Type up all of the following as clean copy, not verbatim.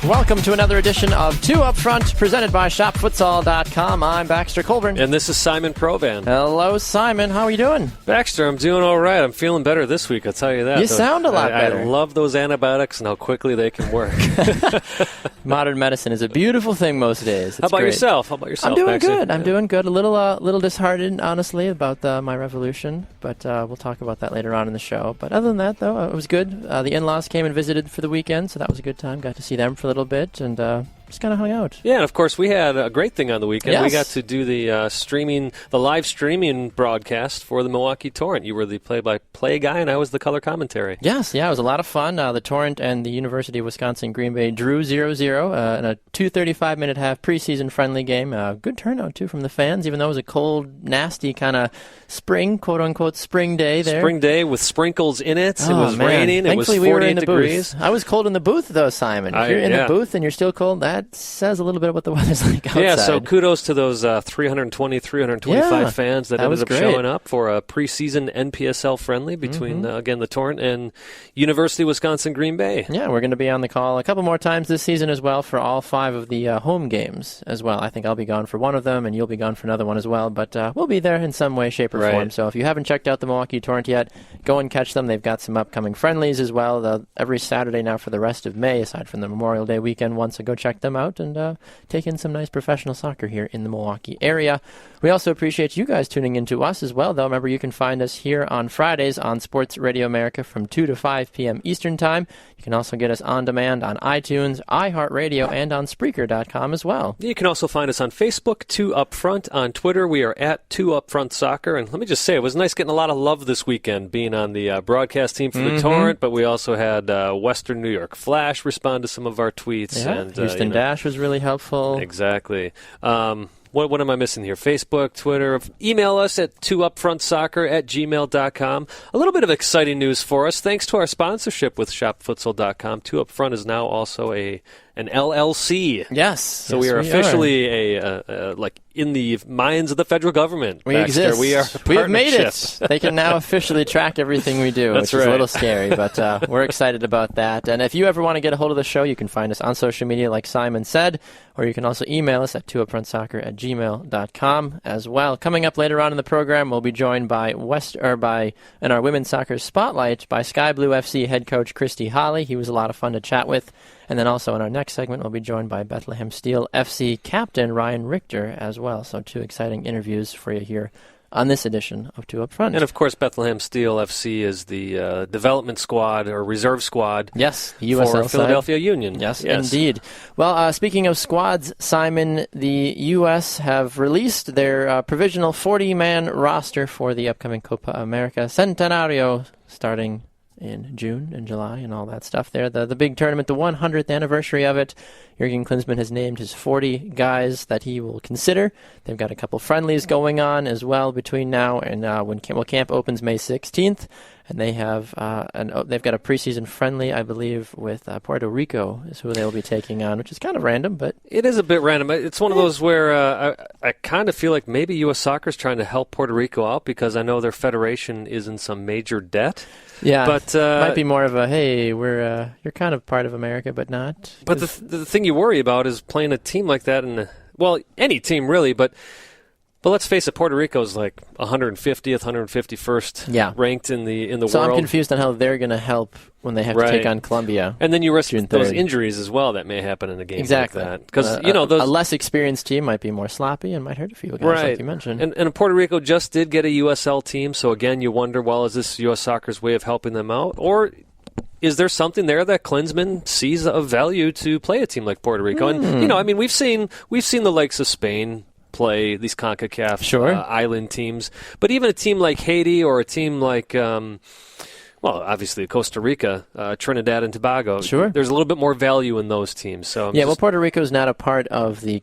Welcome to another edition of Two Up Front, presented by ShopFutsal.com. I'm Baxter Colburn. And this is Simon Provan. Hello, Simon. How are you doing? Baxter, I'm doing all right. I'm feeling better this week, I'll tell you that. You sound a lot better. I love those antibiotics and how quickly they can work. Modern medicine is a beautiful thing most days. It's How about great. yourself? I'm doing Baxter? good. I'm doing good. A little disheartened, honestly, about my revolution, but we'll talk about that later on in the show. But other than that, though, it was good. The in-laws came and visited for the weekend, so that was a good time. Got to see them for a little bit, and just kind of hung out. Yeah, and of course we had a great thing on the weekend. Yes. We got to do the live streaming broadcast for the Milwaukee Torrent. You were the play-by-play guy, and I was the color commentary. Yes, yeah, it was a lot of fun. The Torrent and the University of Wisconsin Green Bay drew 0-0 in a 2:35-minute half preseason friendly game. Good turnout, too, from the fans, even though it was a cold, nasty kind of spring, quote-unquote, spring day there. Spring day with sprinkles in it. It was man. raining. Thankfully, it was 48 degrees. I was cold in the booth, though, Simon. If you're in the booth and you're still cold, that says a little bit of what the weather's like outside. Yeah, so kudos to those 325 fans that ended up showing up for a preseason NPSL friendly between, again, the Torrent and University of Wisconsin Green Bay. Yeah, we're going to be on the call a couple more times this season as well for all 5 of the home games as well. I think I'll be gone for one of them, and you'll be gone for another one as well, but we'll be there in some way, shape, or form. So if you haven't checked out the Milwaukee Torrent yet, go and catch them. They've got some upcoming friendlies as well every Saturday now for the rest of May, aside from the Memorial Day weekend one, so go check them out and take in some nice professional soccer here in the Milwaukee area. We also appreciate you guys tuning in to us as well, though. Remember, you can find us here on Fridays on Sports Radio America from 2 to 5 p.m. Eastern Time. You can also get us on demand on iTunes, iHeartRadio, and on Spreaker.com as well. You can also find us on Facebook, 2 Up Front. On Twitter, we are at 2 Up Front Soccer. And let me just say, it was nice getting a lot of love this weekend being on the broadcast team for the Torrent, but we also had Western New York Flash respond to some of our tweets. Yeah, and Houston Dash was really helpful. Exactly. What am I missing here? Facebook, Twitter. Email us at 2upfrontsoccer@gmail.com. A little bit of exciting news for us. Thanks to our sponsorship with ShopFutsal.com, 2 Up Front is now also an LLC. Yes. So we are officially like in the minds of the federal government. We Baxter. exist. We are We have made it. They can now officially track everything we do, which is a little scary, but we're excited about that. And if you ever want to get a hold of the show, you can find us on social media, like Simon said, or you can also email us at 2upfrontsoccer@gmail.com as well. Coming up later on in the program, we'll be joined by in our women's soccer spotlight by Sky Blue FC head coach Christy Holly. He was a lot of fun to chat with. And then also in our next segment, we'll be joined by Bethlehem Steel FC captain Ryan Richter as well. So 2 exciting interviews for you here on this edition of 2 Up Front. And, of course, Bethlehem Steel FC is the development squad or reserve squad the USL for Philadelphia Union. Yes, indeed. Well, speaking of squads, Simon, the U.S. have released their provisional 40-man roster for the upcoming Copa America Centenario starting in June and July and all that stuff there. The big tournament, the 100th anniversary of it. Jurgen Klinsmann has named his 40 guys that he will consider. They've got a couple friendlies going on as well between now and when camp opens May 16th. And they have they've got a preseason friendly, I believe, with Puerto Rico is who they will be taking on, which is kind of random, but it is a bit random. It's one of those where I kind of feel like maybe U.S. Soccer is trying to help Puerto Rico out because I know their federation is in some major debt. Yeah, but might be more of a hey, you're kind of part of America, but not. But the thing you worry about is playing a team like that, any team really, but let's face it, Puerto Rico's like 150th, 151st ranked in the world. So I'm confused on how they're going to help when they have to take on Colombia. And then you risk those injuries as well that may happen in a game like that. Because a less experienced team might be more sloppy and might hurt a few guys, like you mentioned. And Puerto Rico just did get a USL team, so again, you wonder, is this U.S. Soccer's way of helping them out? Or is there something there that Klinsmann sees of value to play a team like Puerto Rico? And, we've seen the likes of Spain play these CONCACAF island teams. But even a team like Haiti or a team like obviously Costa Rica, Trinidad and Tobago. Sure. There's a little bit more value in those teams. So Puerto Rico is not a part of the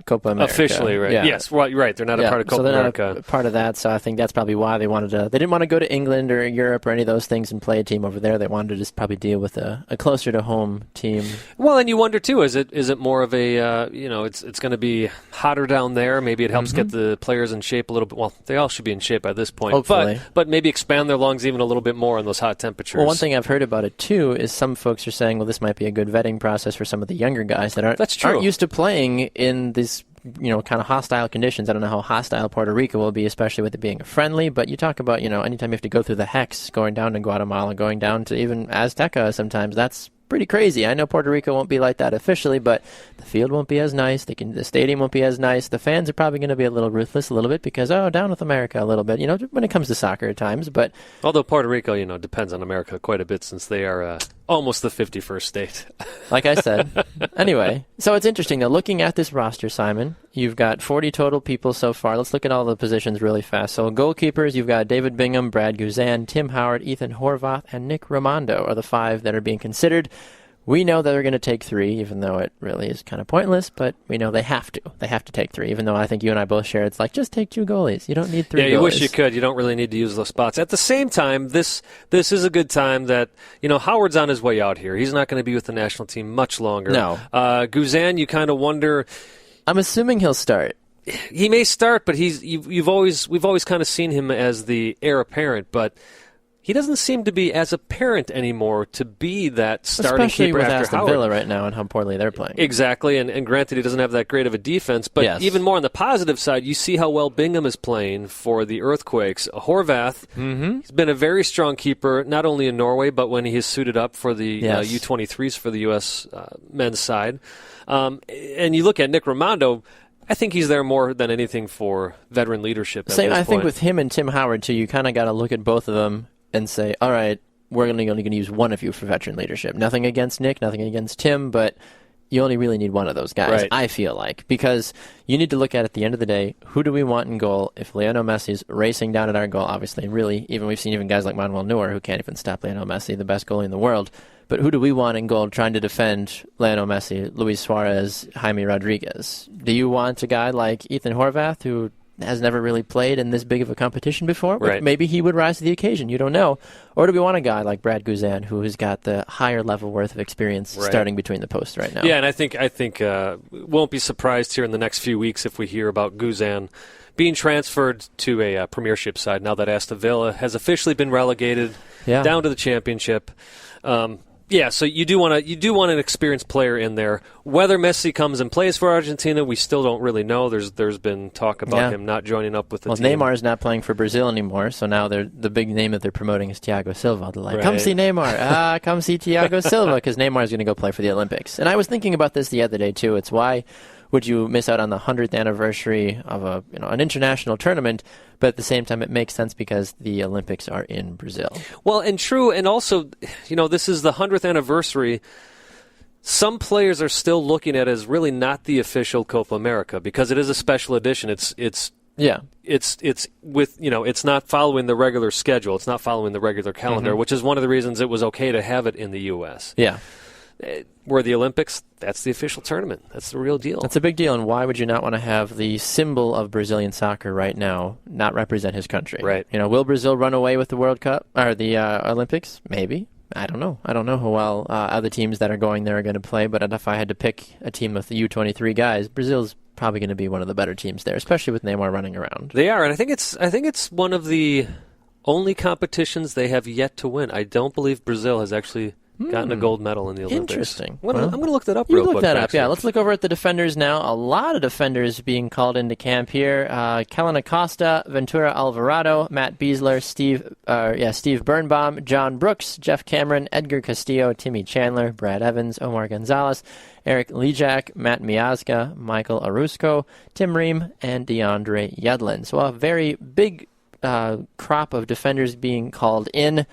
Copa America. Officially, right. Yeah. Yes, right. They're not a part of Copa America. They're not a part of that, so I think that's probably why they wanted to. They didn't want to go to England or Europe or any of those things and play a team over there. They wanted to just probably deal with a closer to home team. Well, and you wonder too, is it more of a it's going to be hotter down there? Maybe it helps get the players in shape a little bit. Well, they all should be in shape by this point. Hopefully. But maybe expand their lungs even a little bit more in those hot temperatures. Well, one thing I've heard about it, too, is some folks are saying, well, this might be a good vetting process for some of the younger guys that aren't used to playing in these kind of hostile conditions. I don't know how hostile Puerto Rico will be, especially with it being a friendly, but you talk about, anytime you have to go through the hex, going down to Guatemala, going down to even Azteca sometimes, that's pretty crazy. I know Puerto Rico won't be like that officially, but the field won't be as nice. The stadium won't be as nice. The fans are probably going to be a little ruthless a little bit because, down with America a little bit, when it comes to soccer at times. But although Puerto Rico, depends on America quite a bit since they are almost the 51st state. Like I said. Anyway, so it's interesting, though. Looking at this roster, Simon, you've got 40 total people so far. Let's look at all the positions really fast. So goalkeepers, you've got David Bingham, Brad Guzan, Tim Howard, Ethan Horvath, and Nick Raimondo are the 5 that are being considered. We know that they're going to take 3, even though it really is kind of pointless, but we know they have to. They have to take 3, even though I think you and I both share it's like, just take 2 goalies. You don't need 3 goalies. Yeah, you wish you could. You don't really need to use those spots. At the same time, this is a good time that, Howard's on his way out here. He's not going to be with the national team much longer. No. Guzan, you kind of wonder. I'm assuming he'll start. He may start, but we've always kind of seen him as the heir apparent, but he doesn't seem to be as apparent anymore to be that starting keeper after Howard. Especially with Aston Villa right now and how poorly they're playing. Exactly, and granted he doesn't have that great of a defense, but even more on the positive side, you see how well Bingham is playing for the Earthquakes. Horvath, he's been a very strong keeper, not only in Norway, but when he has suited up for the U23s for the U.S. Men's side. And you look at Nick Raimondo, I think he's there more than anything for veteran leadership. I think with him and Tim Howard, too, you kind of got to look at both of them and say, all right, we're only going to use one of you for veteran leadership. Nothing against Nick, nothing against Tim, but you only really need one of those guys, right. I feel like, because you need to look at the end of the day, who do we want in goal? If Lionel Messi's racing down at our goal, obviously, really, we've seen guys like Manuel Neuer who can't even stop Lionel Messi, the best goalie in the world. But who do we want in goal trying to defend Lionel Messi, Luis Suarez, Jaime Rodriguez? Do you want a guy like Ethan Horvath, who has never really played in this big of a competition before? Right. Maybe he would rise to the occasion. You don't know. Or do we want a guy like Brad Guzan, who has got the higher level worth of experience starting between the posts right now? Yeah, and I think won't be surprised here in the next few weeks if we hear about Guzan being transferred to a Premiership side now that Aston Villa has officially been relegated down to the Championship. So you do want an experienced player in there. Whether Messi comes and plays for Argentina, we still don't really know. There's been talk about him not joining up with the team. Neymar is not playing for Brazil anymore, so now the big name that they're promoting is Thiago Silva. They're like, come see Neymar. Come see Thiago Silva, because Neymar is going to go play for the Olympics. And I was thinking about this the other day, too. It's why would you miss out on the 100th anniversary of an international tournament? But at the same time, it makes sense because the Olympics are in Brazil. Well, and true, and also, this is the 100th anniversary. Some players are still looking at it as really not the official Copa America because it is a special edition. It's with it's not following the regular schedule. It's not following the regular calendar, which is one of the reasons it was okay to have it in the U.S. Yeah. Where the Olympics, that's the official tournament. That's the real deal. That's a big deal, and why would you not want to have the symbol of Brazilian soccer right now not represent his country? Right. Will Brazil run away with the World Cup or the Olympics? Maybe. I don't know. I don't know how well other teams that are going there are going to play, but if I had to pick a team with the U23 guys, Brazil's probably going to be one of the better teams there, especially with Neymar running around. They are, and I think it's one of the only competitions they have yet to win. I don't believe Brazil has actually gotten a gold medal in the Olympics. Interesting. I'm going to look that up real quick. Look that up, yeah. Let's look over at the defenders now. A lot of defenders being called into camp here. Kellen Acosta, Ventura Alvarado, Matt Beasler, Steve Birnbaum, John Brooks, Jeff Cameron, Edgar Castillo, Timmy Chandler, Brad Evans, Omar Gonzalez, Eric Lijak, Matt Miazga, Michael Arusco, Tim Ream, and DeAndre Yedlin. So a very big crop of defenders being called in.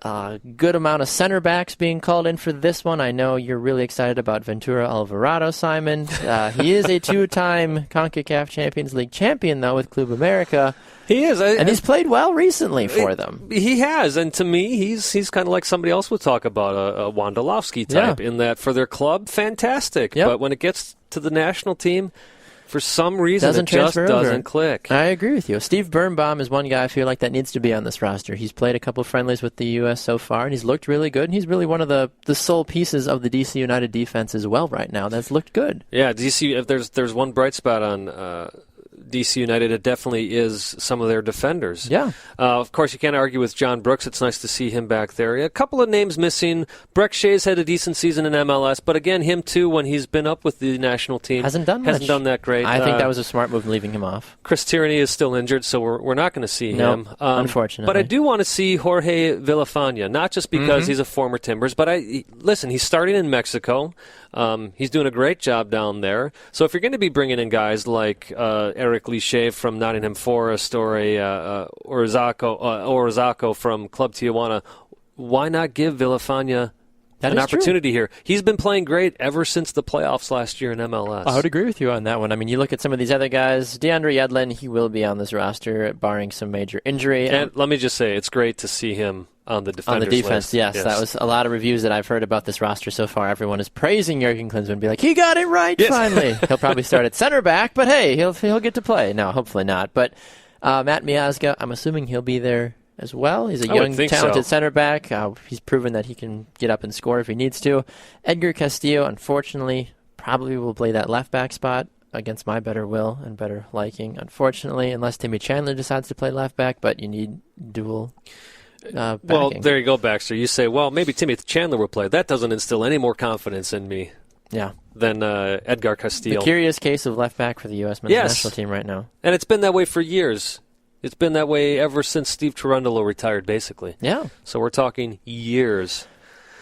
Good amount of center backs being called in for this one. I know you're really excited about Ventura Alvarado, Simon. He is a 2-time CONCACAF Champions League champion, though, with Club America. He is. And he's played well recently for them. He has, and to me, he's kind of like somebody else would talk about, a Wondolowski type, in that for their club, fantastic. Yep. But when it gets to the national team, for some reason, it just doesn't click. I agree with you. Steve Birnbaum is one guy I feel like that needs to be on this roster. He's played a couple friendlies with the U.S. so far, and he's looked really good. And he's really one of the sole pieces of the DC United defense as well right now. That's looked good. Yeah, DC. If there's one bright spot on DC United, it definitely is some of their defenders. Yeah. Of course, you can't argue with John Brooks. It's nice to see him back there. A couple of names missing. Breck Shea's had a decent season in MLS, but again, him too, when he's been up with the national team, hasn't done that great. I think that was a smart move leaving him off. Chris Tierney is still injured, so we're not going to see him. Unfortunately. But I do want to see Jorge Villafana, not just because he's a former Timbers, but listen, he's starting in Mexico. He's doing a great job down there. So if you're going to be bringing in guys like Eric Liché from Nottingham Forest or Orizako from Club Tijuana, why not give Villafana an opportunity here? He's been playing great ever since the playoffs last year in MLS. I would agree with you on that one. I mean, you look at some of these other guys. DeAndre Yedlin, he will be on this roster, barring some major injury. And let me just say, it's great to see him on the defenders defense, list. Yes. That was a lot of reviews that I've heard about this roster so far. Everyone is praising Jurgen Klinsmann, be like, he got it right finally. He'll probably start at center back, but hey, he'll get to play. No, hopefully not. But Matt Miazga, I'm assuming he'll be there as well. He's a young, talented center back. He's proven that he can get up and score if he needs to. Edgar Castillo, unfortunately, probably will play that left back spot against my better will and better liking, unfortunately, unless Timmy Chandler decides to play left back, but you need dual well, there you go, Baxter. You say, well, maybe Timmy Chandler will play. That doesn't instill any more confidence in me than Edgar Castillo. The curious case of left back for the U.S. men's national team right now. And it's been that way for years. It's been that way ever since Steve Cherundolo retired, basically. Yeah. So we're talking years.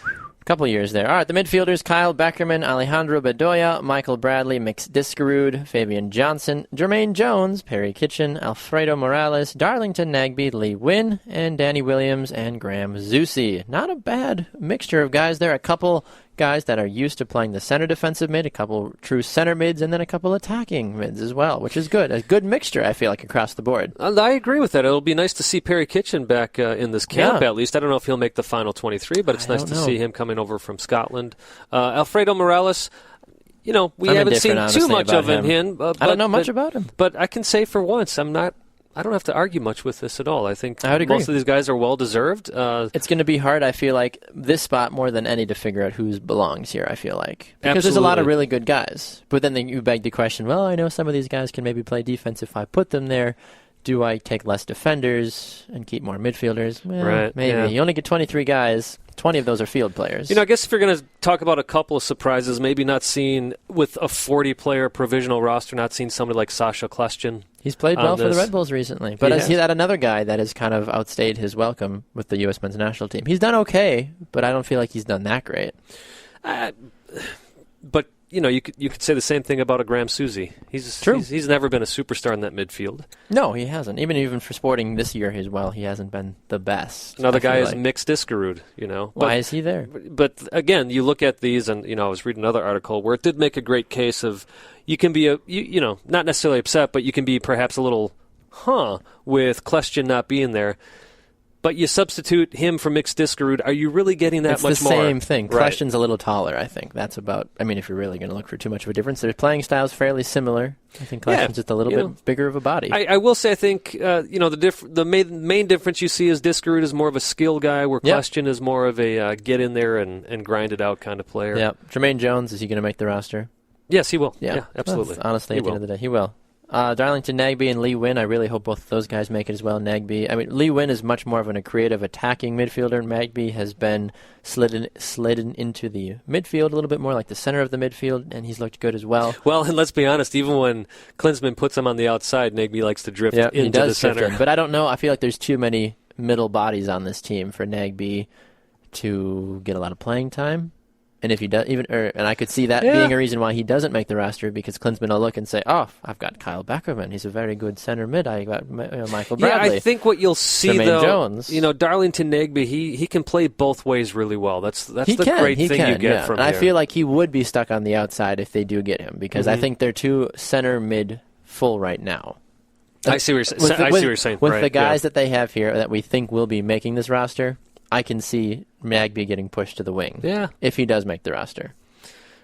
A couple years there. All right, the midfielders, Kyle Beckerman, Alejandro Bedoya, Michael Bradley, Mix Diskerud, Fabian Johnson, Jermaine Jones, Perry Kitchen, Alfredo Morales, Darlington Nagbe, Lee Wynn, and Danny Williams and Graham Zusi. Not a bad mixture of guys there. A couple guys that are used to playing the center defensive mid, a couple true center mids, and then a couple attacking mids as well, which is good. A good mixture, I feel like, across the board. I agree with that. It'll be nice to see Perry Kitchen back in this camp, at least. I don't know if he'll make the final 23, but it's nice to see him coming over from Scotland. Alfredo Morales, we haven't seen too much of him. I don't know much about him. But I can say for once, I don't have to argue much with this at all. I think most of these guys are well-deserved. It's going to be hard, I feel like, this spot more than any to figure out who belongs here, I feel like. Because there's a lot of really good guys. But then you beg the question, well, I know some of these guys can maybe play defense if I put them there. Do I take less defenders and keep more midfielders? Well, right, maybe. Yeah. You only get 23 guys. 20 of those are field players. I guess if you're going to talk about a couple of surprises, maybe not seeing, with a 40-player provisional roster, not seeing somebody like Sasha Kljestan. He's played well for the Red Bulls recently. But he's had another guy that has kind of outstayed his welcome with the U.S. men's national team. He's done okay, but I don't feel like he's done that great. But, you could say the same thing about a Graham Susie. True. He's never been a superstar in that midfield. No, he hasn't. Even for Sporting this year as well, he hasn't been the best. Another guy is Mix Diskerud, Why is he there? But again, you look at these, and I was reading another article where it did make a great case of you can be not necessarily upset, but you can be perhaps a little with Kljestan not being there. But you substitute him for Mix Diskerud, are you really getting that much more? It's the same thing. Right. Kljestan's a little taller, I think. That's about, if you're really going to look for too much of a difference. Their playing style's fairly similar. I think Kljestan's just a little bit bigger of a body. I will say, I think, the main difference you see is Diskerud is more of a skill guy, where Kljestan is more of a get in there and grind it out kind of player. Yeah. Jermaine Jones, is he going to make the roster? Yes, he will. Yeah, absolutely. Well, honestly, at the end of the day, he will. Darlington Nagbe and Lee Wynn, I really hope both of those guys make it as well. Lee Wynn is much more of a creative attacking midfielder. Nagbe has been slidden into the midfield a little bit more, like the center of the midfield, and he's looked good as well. Well, and let's be honest, even when Klinsmann puts him on the outside, Nagbe likes to drift into the center. But I don't know. I feel like there's too many middle bodies on this team for Nagbe to get a lot of playing time. And if he does, and I could see that being a reason why he doesn't make the roster, because Klinsmann will look and say, "Oh, I've got Kyle Beckerman. He's a very good center mid. I got Michael Bradley." Yeah, I think what you'll see Jermaine Jones. Darlington Nagbe, he can play both ways really well. That's the great thing you get from him. I feel like he would be stuck on the outside if they do get him, because I think they're too center mid full right now. I see what you're saying. With the guys that they have here that we think will be making this roster, I can see Nagbe getting pushed to the wing if he does make the roster.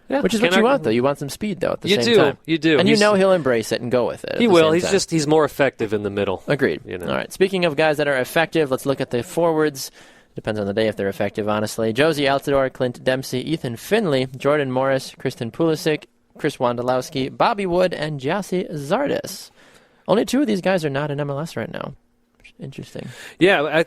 Yeah, which is what you want, though. You want some speed, though, at the same time. You do. And he'll embrace it and go with it. He will. He's more effective in the middle. Agreed. All right. Speaking of guys that are effective, let's look at the forwards. Depends on the day if they're effective, honestly. Josie Altidore, Clint Dempsey, Ethan Finley, Jordan Morris, Kristen Pulisic, Chris Wondolowski, Bobby Wood, and Jassy Zardes. Only 2 of these guys are not in MLS right now. Interesting. Yeah,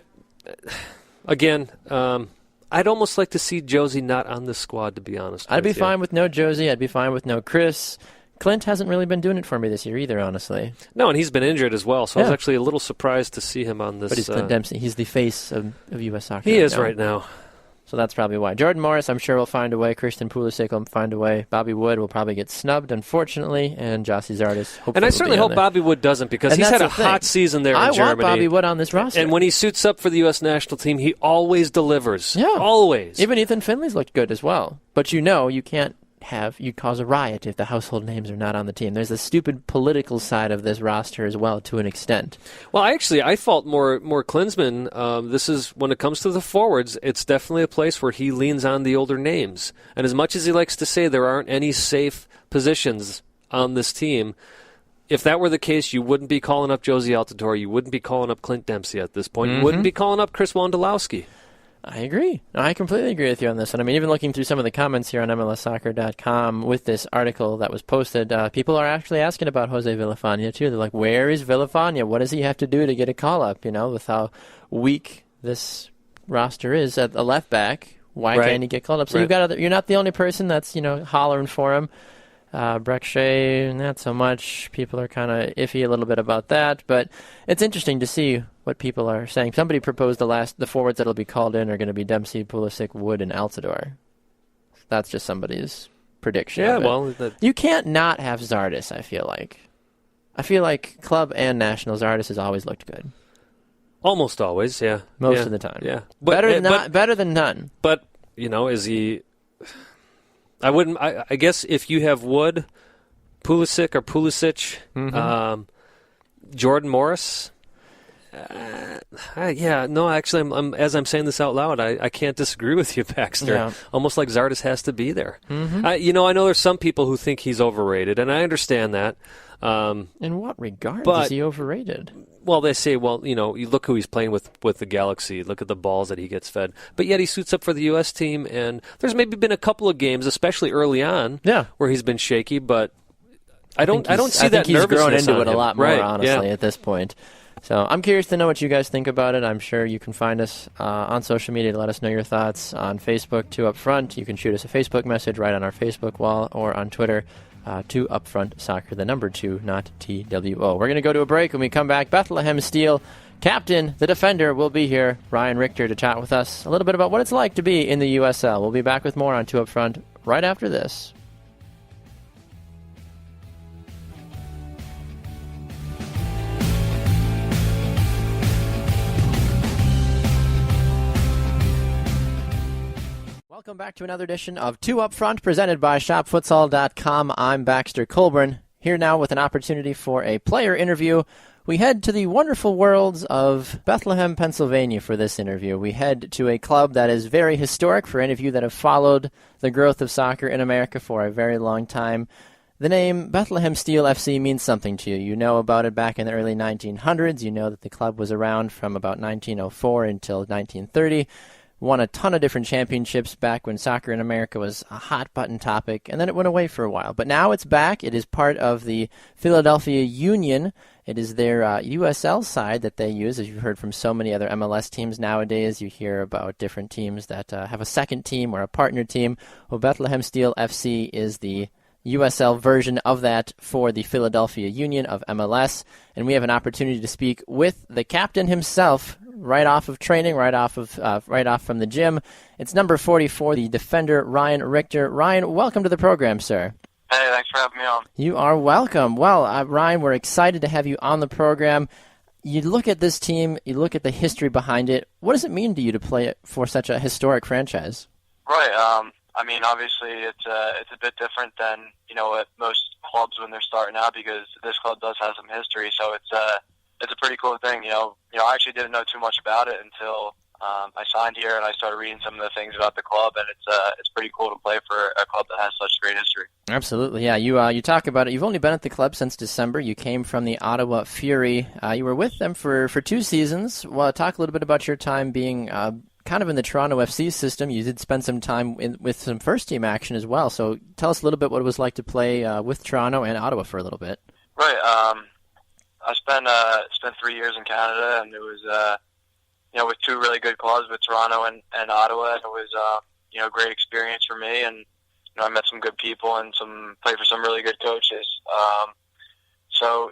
I'd almost like to see Josie not on the squad, to be honest. I'd be fine with no Josie. I'd be fine with no Chris. Clint hasn't really been doing it for me this year either, honestly. No, and he's been injured as well, so I was actually a little surprised to see him on this. But he's Clint Dempsey. He's the face of U.S. soccer. He is right now. So that's probably why. Jordan Morris, I'm sure, will find a way. Christian Pulisic will find a way. Bobby Wood will probably get snubbed, unfortunately, and Jossie Zardes hopefully. And I certainly hope Bobby Wood doesn't, because he's had a hot season there in Germany. I want Bobby Wood on this roster. And when he suits up for the U.S. national team, he always delivers. Yeah. Always. Even Ethan Finley's looked good as well. But you can't you'd cause a riot if the household names are not on the team. There's the stupid political side of this roster as well, to an extent. Well, I fault more Klinsmann. This is, when it comes to the forwards, it's definitely a place where he leans on the older names. And as much as he likes to say there aren't any safe positions on this team, if that were the case, you wouldn't be calling up Josie Altidore. You wouldn't be calling up Clint Dempsey at this point. You wouldn't be calling up Chris Wondolowski. I agree. I completely agree with you on this one. I mean, even looking through some of the comments here on MLSsoccer.com with this article that was posted, people are actually asking about Jose Villafana, too. They're like, where is Villafana? What does he have to do to get a call-up, with how weak this roster is at the left back? Why can't he get called up? So you're not the only person that's, hollering for him. Breck Shea, not so much. People are kind of iffy a little bit about that, but it's interesting to see what people are saying. Somebody proposed the forwards that'll be called in are going to be Dempsey, Pulisic, Wood, and Altidore. That's just somebody's prediction. Yeah, well, you can't not have Zardes. I feel like club and national Zardes has always looked good. Almost always, yeah. Most of the time, yeah. Better than none. But is he? I wouldn't. I guess if you have Wood, Pulisic or Pulisic, Jordan Morris. Actually, as I'm saying this out loud, I can't disagree with you, Baxter. Yeah. Almost like Zardes has to be there. I know there's some people who think he's overrated, and I understand that. In what regard is he overrated? Well, they say, you look who he's playing with the Galaxy. Look at the balls that he gets fed. But yet he suits up for the U.S. team, and there's maybe been a couple of games, especially early on, where he's been shaky. But I don't see that nervousness. He's grown into it a him. lot more, honestly, at this point. So I'm curious to know what you guys think about it. I'm sure you can find us on social media to let us know your thoughts. On Facebook, 2 Up Front. You can shoot us a Facebook message right on our Facebook wall, or on Twitter. 2 Up Front Soccer, the number 2, not TWO. We're going to go to a break. When we come back, Bethlehem Steel captain, the defender, will be here, Ryan Richter, to chat with us a little bit about what it's like to be in the USL. We'll be back with more on 2 Up Front right after this. Welcome back to another edition of 2 Up Front, presented by ShopFutsal.com. I'm Baxter Colburn, here now with an opportunity for a player interview. We head to the wonderful worlds of Bethlehem, Pennsylvania for this interview. We head to a club that is very historic for any of you that have followed the growth of soccer in America for a very long time. The name Bethlehem Steel FC means something to you. You know about it back in the early 1900s. You know that the club was around from about 1904 until 1930. Won a ton of different championships back when soccer in America was a hot-button topic, and then it went away for a while. But now it's back. It is part of the Philadelphia Union. It is their USL side that they use. As you've heard from so many other MLS teams nowadays, you hear about different teams that have a second team or a partner team. Well, Bethlehem Steel FC is the USL version of that for the Philadelphia Union of MLS, and we have an opportunity to speak with the captain himself right off of training, right off from the gym. It's number 44, the defender, Ryan Richter. Ryan, welcome to the program, sir. Hey, thanks for having me on. You are welcome. Well, Ryan, we're excited to have you on the program. You look at this team, you look at the history behind it. What does it mean to you to play for such a historic franchise? Right. I mean, obviously, it's a bit different than at most clubs when they're starting out, because this club does have some history. So it's a pretty cool thing. I actually didn't know too much about it until I signed here, and I started reading some of the things about the club, and it's pretty cool to play for a club that has such great history. Absolutely, yeah. You talk about it. You've only been at the club since December. You came from the Ottawa Fury. You were with them for 2 seasons. Well, talk a little bit about your time being kind of in the Toronto FC system. You did spend some time with some first-team action as well. So tell us a little bit what it was like to play with Toronto and Ottawa for a little bit. Right. I spent 3 years in Canada, and it was with two really good clubs, with Toronto and Ottawa. And it was a great experience for me, and I met some good people and played for some really good coaches. So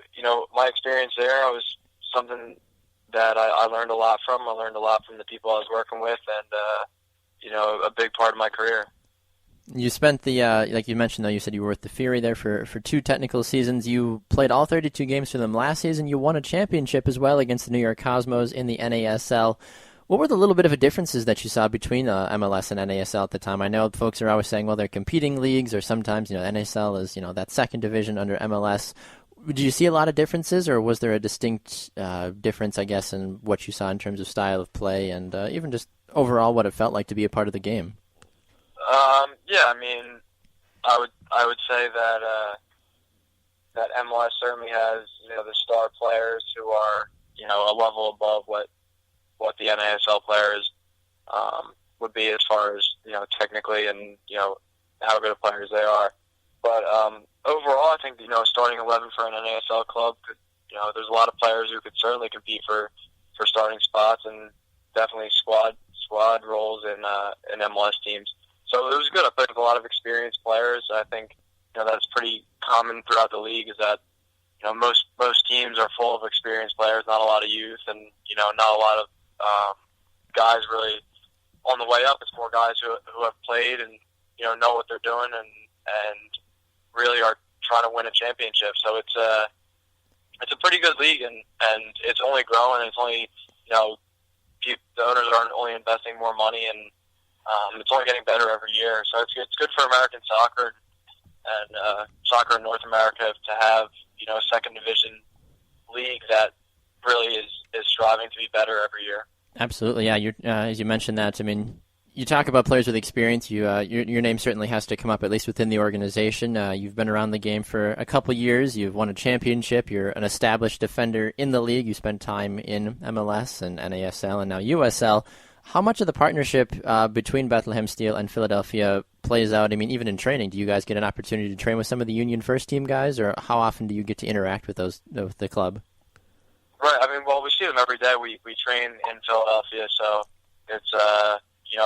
my experience there was something that I learned a lot from. I learned a lot from the people I was working with, and a big part of my career. You spent like you mentioned, though, you said you were with the Fury there for 2 technical seasons. You played all 32 games for them last season. You won a championship as well against the New York Cosmos in the NASL. What were the little bit of differences that you saw between MLS and NASL at the time? I know folks are always saying, well, they're competing leagues, or sometimes NASL is that second division under MLS. Did you see a lot of differences, or was there a distinct difference, I guess, in what you saw in terms of style of play and even just overall what it felt like to be a part of the game? Yeah, I mean, I would say that that MLS certainly has the star players who are a level above what the NASL players would be, as far as technically and how good of players they are. But overall, I think starting 11 for an NASL club, there's a lot of players who could certainly compete for starting spots, and definitely squad roles in MLS teams. So it was good. I played with a lot of experienced players. I think that's pretty common throughout the league, is that most teams are full of experienced players, not a lot of youth, and not a lot of guys really on the way up. It's more guys who have played and know what they're doing and really are trying to win a championship. So it's a pretty good league, and it's only growing. It's only the owners are only investing more money, and it's only getting better every year. So it's good for American soccer and soccer in North America to have a second division league that really is striving to be better every year. Absolutely, yeah. As you mentioned that, I mean, you talk about players with experience. Your name certainly has to come up, at least within the organization. You've been around the game for a couple years. You've won a championship. You're an established defender in the league. You spent time in MLS and NASL and now USL. How much of the partnership between Bethlehem Steel and Philadelphia plays out? I mean, even in training, do you guys get an opportunity to train with some of the Union first team guys, or how often do you get to interact with the club? Right. I mean, well, we see them every day. We train in Philadelphia, so it's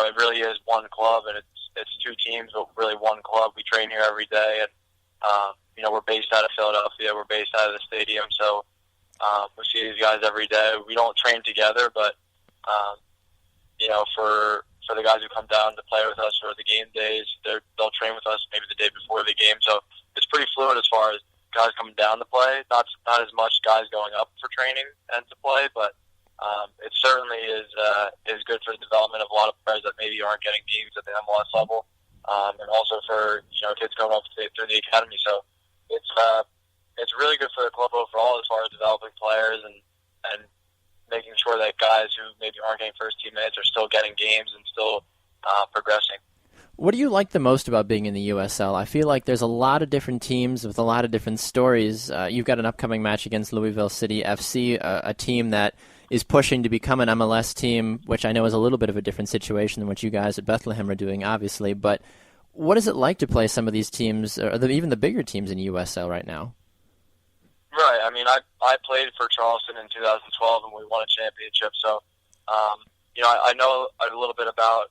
it really is one club, and it's 2 teams, but really one club. We train here every day, and we're based out of Philadelphia. We're based out of the stadium, so we see these guys every day. We don't train together, but for the guys who come down to play with us for the game days, they'll train with us maybe the day before the game. So it's pretty fluid as far as guys coming down to play. Not as much guys going up for training and to play, but it certainly is good for the development of a lot of players that maybe aren't getting games at the MLS level, and also for kids coming up through the academy. So it's really good for the club overall as far as developing players and making sure that guys who maybe aren't getting first team minutes are still getting games and still progressing. What do you like the most about being in the USL? I feel like there's a lot of different teams with a lot of different stories. You've got an upcoming match against Louisville City FC, a team that is pushing to become an MLS team, which I know is a little bit of a different situation than what you guys at Bethlehem are doing, obviously. But what is it like to play some of these teams, or even the bigger teams in USL right now? Right. I mean, I played for Charleston in 2012, and we won a championship. So, I know a little bit about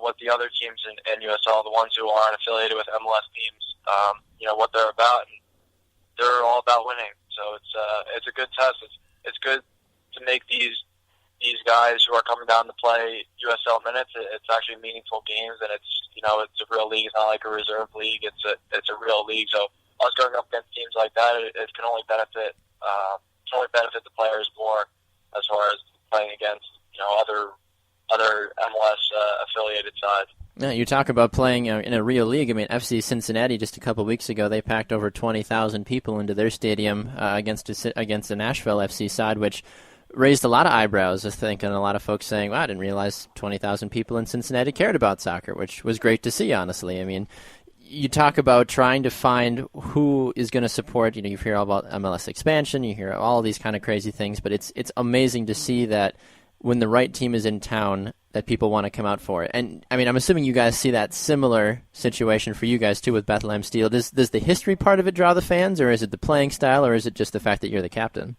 what the other teams in USL, the ones who aren't affiliated with MLS teams, what they're about. And they're all about winning. So it's a good test. It's good to make these guys who are coming down to play USL minutes. It's actually meaningful games, and it's a real league. It's not like a reserve league. It's a real league. So us going up against teams like that, it can only benefit the players more as far as playing against other MLS affiliated sides. Yeah, you talk about playing in a real league. I mean, FC Cincinnati just a couple of weeks ago, they packed over 20,000 people into their stadium against the Nashville FC side, which raised a lot of eyebrows, I think, and a lot of folks saying, "Wow, I didn't realize 20,000 people in Cincinnati cared about soccer," which was great to see, honestly. I mean, you talk about trying to find who is going to support. You hear all about MLS expansion, you hear all these kind of crazy things, but it's amazing to see that when the right team is in town, that people want to come out for it. And I mean, I'm assuming you guys see that similar situation for you guys too with Bethlehem Steel. Does the history part of it draw the fans, or is it the playing style, or is it just the fact that you're the captain?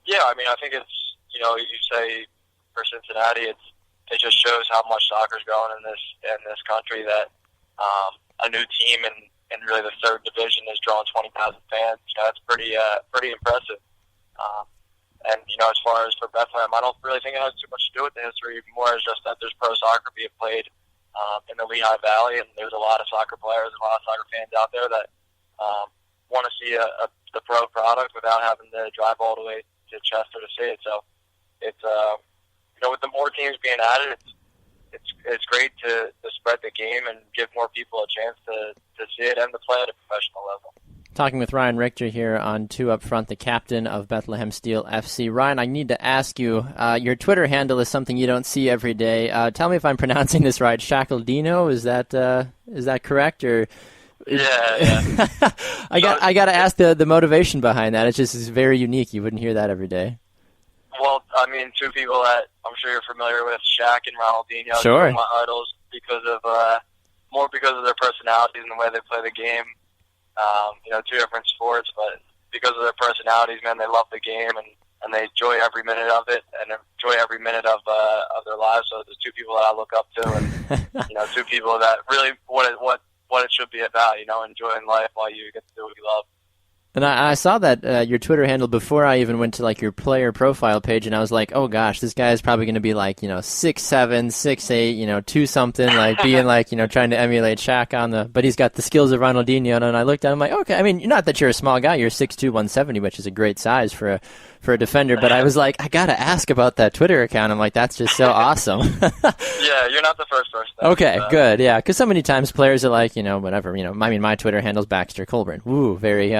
Yeah, I mean, I think it's, you say for Cincinnati, it just shows how much soccer's growing in this country that a new team in really the third division is drawing 20,000 fans. That's pretty impressive. And as far as for Bethlehem, I don't really think it has too much to do with the history. More as just that there's pro soccer being played in the Lehigh Valley, and there's a lot of soccer players and a lot of soccer fans out there that want to see the pro product without having to drive all the way to Chester to see it. So it's with the more teams being added, it's great to spread the game and give more people a chance to see it and to play at a professional level. Talking with Ryan Richter here on Two Up Front, the captain of Bethlehem Steel FC. Ryan, I need to ask you, your Twitter handle is something you don't see every day. Tell me if I'm pronouncing this right. Shackeldino, is that correct? Or yeah. I got to ask the motivation behind that. It's very unique. You wouldn't hear that every day. Well, I mean, two people that I'm sure you're familiar with, Shaq and Ronaldinho. Sure. My idols because of their personalities and the way they play the game. Two different sports, but because of their personalities, man, they love the game and they enjoy every minute of it and enjoy every minute of their lives. So there's two people that I look up to, and two people that really what it should be about. Enjoying life while you get to do what you love. And I saw that your Twitter handle before I even went to your player profile page, and I was like, oh gosh, this guy is probably going to be 6'7", 6'8", 2 something, being trying to emulate Shaq but he's got the skills of Ronaldinho. And I looked at him okay, I mean, not that you're a small guy, you're 6'2", 170, which is a great size for a defender, but I was like, I got to ask about that Twitter account. I'm like, that's just so awesome. Yeah, you're not the first person. Okay, good, yeah, because so many times players are whatever, I mean, my Twitter handle's Baxter Colburn. Woo, very,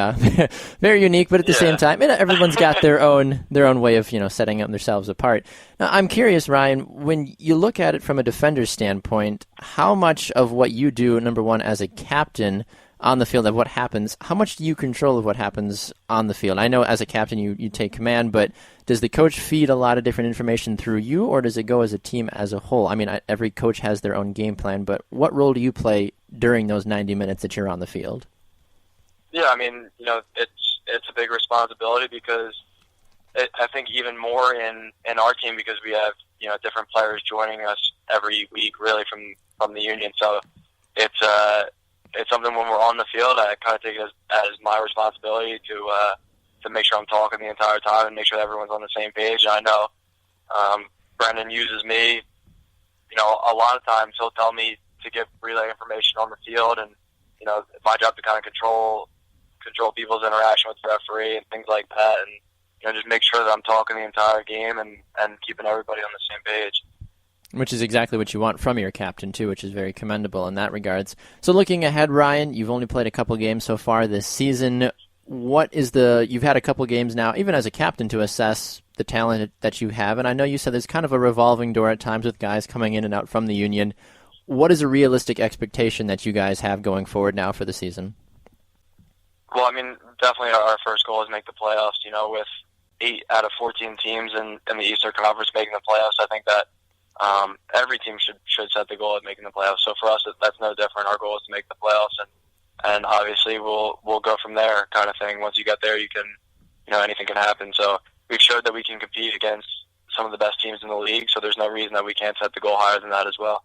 very unique, but at the same time, everyone's got their own way of, setting up themselves apart. Now, I'm curious, Ryan, when you look at it from a defender's standpoint, how much of what you do, number one, as a captain on the field of what happens, how much do you control of what happens on the field? I know as a captain you take command, but does the coach feed a lot of different information through you, or does it go as a team as a whole? I mean, every coach has their own game plan, but what role do you play during those 90 minutes that you're on the field? Yeah, I mean, it's a big responsibility because I think even more in our team because we have, different players joining us every week really from the union. So it's something when we're on the field, I kind of take it as my responsibility to make sure I'm talking the entire time and make sure that everyone's on the same page. And I know Brendan uses me, a lot of times he'll tell me to give relay information on the field, and it's my job to kind of control people's interaction with the referee and things like that, and just make sure that I'm talking the entire game and keeping everybody on the same page. Which is exactly what you want from your captain, too, which is very commendable in that regards. So looking ahead, Ryan, you've only played a couple games so far this season. You've had a couple games now, even as a captain, to assess the talent that you have, and I know you said there's kind of a revolving door at times with guys coming in and out from the union. What is a realistic expectation that you guys have going forward now for the season? Well, I mean, definitely our first goal is make the playoffs, with 8 out of 14 teams in the Eastern Conference making the playoffs. I think that every team should set the goal of making the playoffs. So for us, that's no different. Our goal is to make the playoffs, and obviously we'll go from there, kind of thing. Once you get there, you can, anything can happen. So we've showed that we can compete against some of the best teams in the league. So there's no reason that we can't set the goal higher than that as well.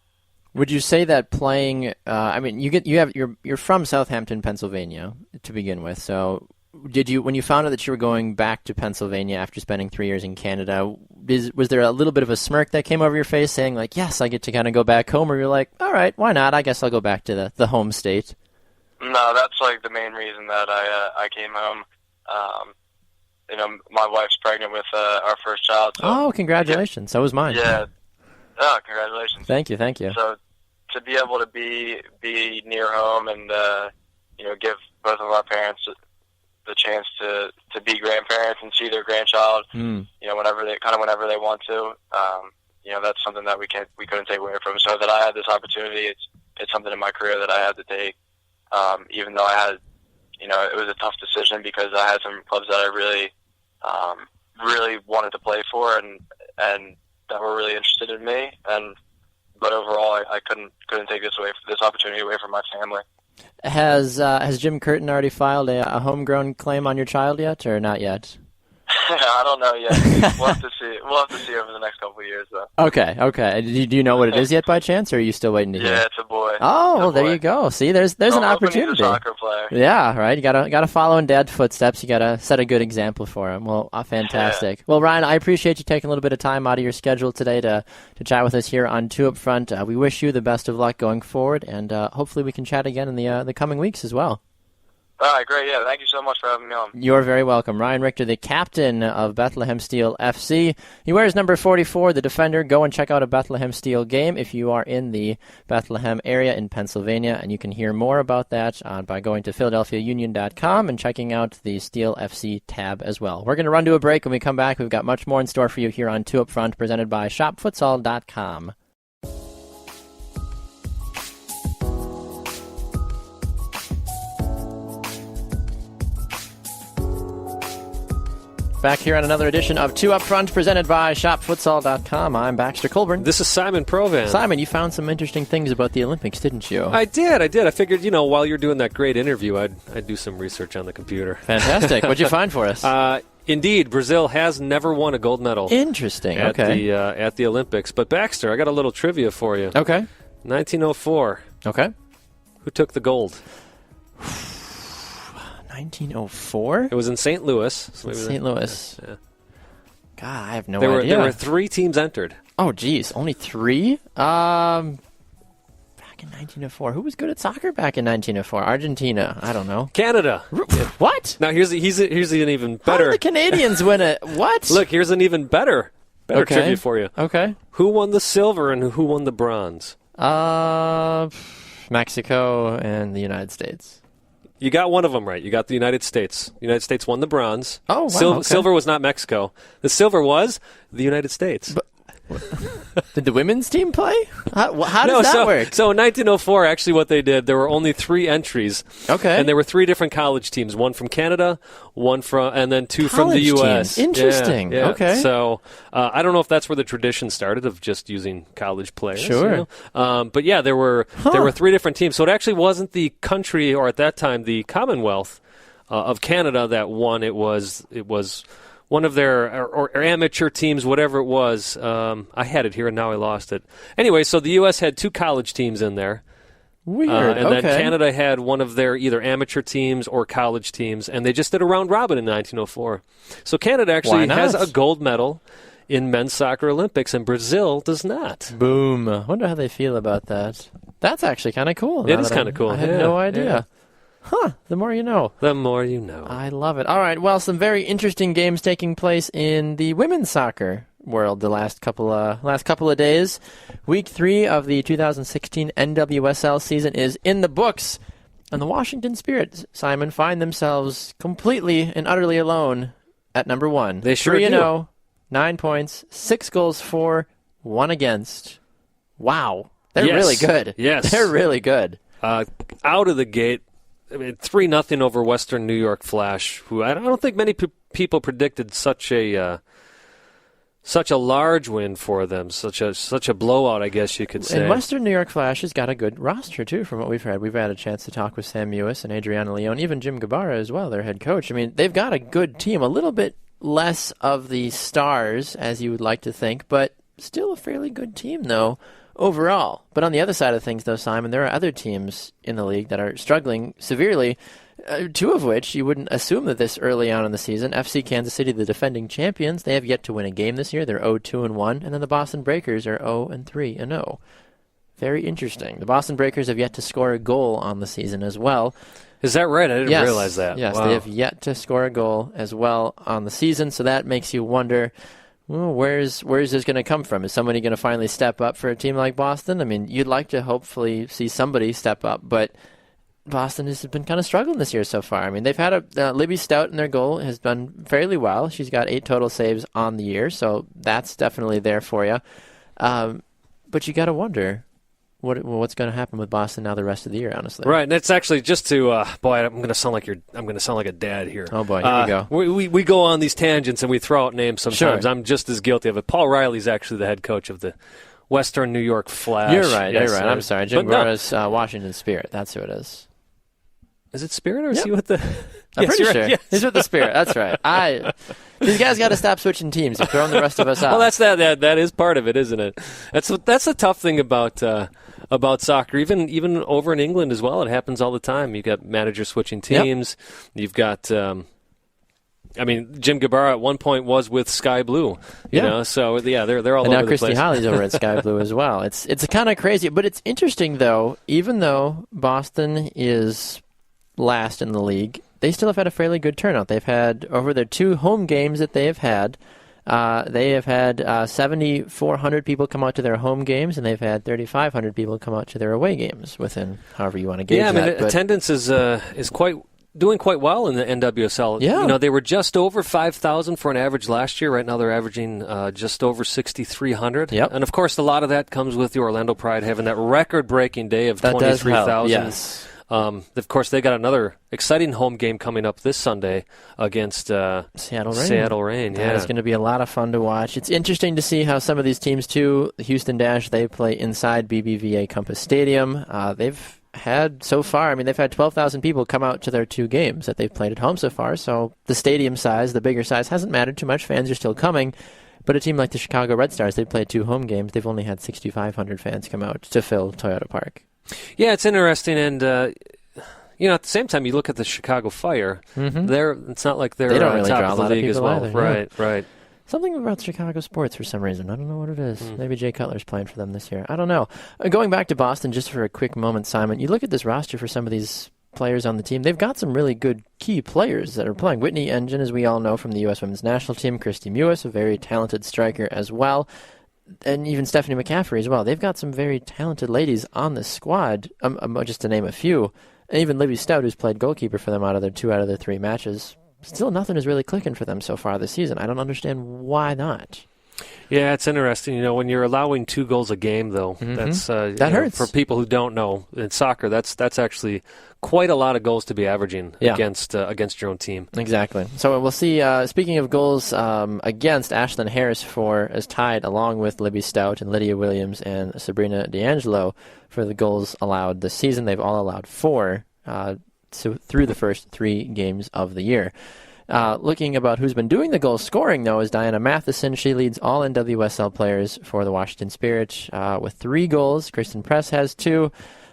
Would you say that playing? I mean, you're from Southampton, Pennsylvania, to begin with. So, when you found out that you were going back to Pennsylvania after spending 3 years in Canada, was there a little bit of a smirk that came over your face, saying like, "Yes, I get to kind of go back home," or you're like, "All right, why not? I guess I'll go back to the home state." No, that's the main reason that I came home. My wife's pregnant with our first child. So, oh, congratulations! So was mine. Yeah. Oh, congratulations. Thank you. So to be able to be near home and give both of our parents the chance to be grandparents and see their grandchild, whenever they want to, that's something that we couldn't take away from. So that I had this opportunity, it's something in my career that I had to take, even though I had, it was a tough decision because I had some clubs that I really wanted to play for and that were really interested in me, but overall, I couldn't take this opportunity away from my family. Has Jim Curtin already filed a homegrown claim on your child yet, or not yet? I don't know yet. We'll have to see. We'll have to see over the next couple of years, though. Okay. Do you know what it is yet by chance, or are you still waiting to hear? Yeah, it's a boy. Oh, well, there you go. See, there's an opportunity. He's a soccer player. Yeah, right. You gotta follow in Dad's footsteps. You gotta set a good example for him. Well, fantastic. Yeah. Well, Ryan, I appreciate you taking a little bit of time out of your schedule today to chat with us here on Two Up Front. We wish you the best of luck going forward, and hopefully we can chat again in the coming weeks as well. All right, great. Yeah, thank you so much for having me on. You're very welcome. Ryan Richter, the captain of Bethlehem Steel FC. He wears number 44, the defender. Go and check out a Bethlehem Steel game if you are in the Bethlehem area in Pennsylvania, and you can hear more about that by going to PhiladelphiaUnion.com and checking out the Steel FC tab as well. We're going to run to a break. When we come back, we've got much more in store for you here on Two Up Front, presented by ShopFutsal.com. Back here on another edition of Two Up Front, presented by ShopFutsal.com. I'm Baxter Colburn. This is Simon Provan. Simon, you found some interesting things about the Olympics, didn't you? I did. I figured, while you're doing that great interview, I'd do some research on the computer. Fantastic. What'd you find for us? Indeed, Brazil has never won a gold medal. Interesting. At the Olympics. But Baxter, I got a little trivia for you. Okay. 1904. Okay. Who took the gold? 1904? It was in St. Louis. St. Louis. Yeah. God, I have no idea. There were 3 teams entered. Oh, geez. Only 3? Back in 1904. Who was good at soccer back in 1904? Argentina. I don't know. Canada. What? Now, here's an even better. How did the Canadians win it? What? Look, here's an even better trivia for you. Okay. Who won the silver and who won the bronze? Mexico and the United States. You got one of them right. You got the United States. The United States won the bronze. Oh, wow. Okay. Silver was not Mexico. The silver was the United States. Did the women's team play? How does that work? So in 1904, actually what they did, there were only 3 entries. Okay. And there were 3 different college teams. One from Canada, and then 2 from the U.S. Teams. Interesting. Yeah. Okay. So I don't know if that's where the tradition started of just using college players. Sure. But yeah, there were 3 different teams. So it actually wasn't the country, or at that time, the Commonwealth of Canada that won. It was one of their or amateur teams, whatever it was. I had it here, and now I lost it. Anyway, so the U.S. had 2 college teams in there. Weird. And then Canada had one of their either amateur teams or college teams, and they just did a round robin in 1904. So Canada actually has a gold medal in men's soccer Olympics, and Brazil does not. Boom. I wonder how they feel about that. That's actually kind of cool. It is kind of cool. I had no idea. Yeah. Huh, the more you know. The more you know. I love it. All right, well, some very interesting games taking place in the women's soccer world the last couple of days. Week 3 of the 2016 NWSL season is in the books, and the Washington Spirit, Simon, find themselves completely and utterly alone at number 1. They sure do. 3-0, 9 points, 6 goals for, 1 against. Wow. They're really good. Yes. They're really good. Out of the gate, 3-0 over Western New York Flash, who I don't think many people predicted such a large win for them, such a blowout, I guess you could say. And Western New York Flash has got a good roster too, from what we've heard. We've had a chance to talk with Sam Mewis and Adriana Leone, even Jim Gabarra as well, their head coach. I mean, they've got a good team, a little bit less of the stars as you would like to think, but still a fairly good team though. Overall. But on the other side of things, though, Simon, there are other teams in the league that are struggling severely, 2 of which you wouldn't assume that this early on in the season. FC Kansas City, the defending champions, they have yet to win a game this year. They're 0-2-1, and then the Boston Breakers are 0-3-0. Very interesting. The Boston Breakers have yet to score a goal on the season as well. Is that right? I didn't realize that. Yes, wow. They have yet to score a goal as well on the season, so that makes you wonder, well, where's this going to come from? Is somebody going to finally step up for a team like Boston? I mean, you'd like to hopefully see somebody step up, but Boston has been kind of struggling this year so far. I mean, they've had Libby Stout in their goal has done fairly well. She's got 8 total saves on the year, so that's definitely there for you. But you got to wonder what's going to happen with Boston now the rest of the year, honestly. Right, and it's actually just to boy, I'm going to sound like a dad here. Oh boy, here we go. We go on these tangents and we throw out names sometimes. Sure. I'm just as guilty of it. Paul Riley's actually the head coach of the Western New York Flash. You're right. Yes, You're right. I'm sorry, Jim Guerra's Washington Spirit. That's who it is. Is it Spirit or is he with the... I'm pretty sure. Right, yes. He's with the Spirit. That's right. These guys got to stop switching teams. They're throwing the rest of us out. Well, that is part of it, isn't it? That's a tough thing about soccer. Even over in England as well, it happens all the time. You've got managers switching teams. Yep. You've got... Jim Gabarra at one point was with Sky Blue, you know. So they're all over the place. And now Christy Holly's over at Sky Blue as well. It's kind of crazy, but it's interesting though. Even though Boston is last in the league, they still have had a fairly good turnout. They've had over their 2 home games that they have had 7,400 people come out to their home games, and they've had 3,500 people come out to their away games. Within however you want to gauge that. Attendance is doing quite well in the NWSL. Yeah. They were just over 5,000 for an average last year. Right now they're averaging just over 6,300. Yep. And, of course, a lot of that comes with the Orlando Pride having that record-breaking day of 23,000. Yes. Of course, they got another exciting home game coming up this Sunday against Seattle Reign. That is going to be a lot of fun to watch. It's interesting to see how some of these teams, too, the Houston Dash, they play inside BBVA Compass Stadium. They've had so far, they've had 12,000 people come out to their 2 games that they've played at home so far. So the stadium size, the bigger size, hasn't mattered too much. Fans are still coming. But a team like the Chicago Red Stars, they've played 2 home games. They've only had 6,500 fans come out to fill Toyota Park. Yeah, it's interesting, and at the same time, you look at the Chicago Fire. Mm-hmm. It's not like they don't really top of the league as well. Either, Right. Something about Chicago sports for some reason. I don't know what it is. Maybe Jay Cutler's playing for them this year. I don't know. Going back to Boston just for a quick moment, Simon, you look at this roster for some of these players on the team. They've got some really good key players that are playing. Whitney Engine, as we all know, from the U.S. Women's National Team. Christy Mewis, a very talented striker as well. And even Stephanie McCaffrey as well. They've got some very talented ladies on the squad, just to name a few. And even Libby Stout, who's played goalkeeper for them 2 out of their 3 matches. Still nothing is really clicking for them so far this season. I don't understand why not. Yeah, it's interesting. When you're allowing 2 goals a game, though, that hurts. For people who don't know, in soccer, that's actually quite a lot of goals to be averaging against your own team. Exactly. So we'll see. Speaking of goals against, Ashlyn Harris is tied along with Libby Stout and Lydia Williams and Sabrina D'Angelo for the goals allowed this season. They've all allowed 4 through the first 3 games of the year. Looking about who's been doing the goal scoring, though, is Diana Matheson. She leads all NWSL players for the Washington Spirit with 3 goals. Kristen Press has 2.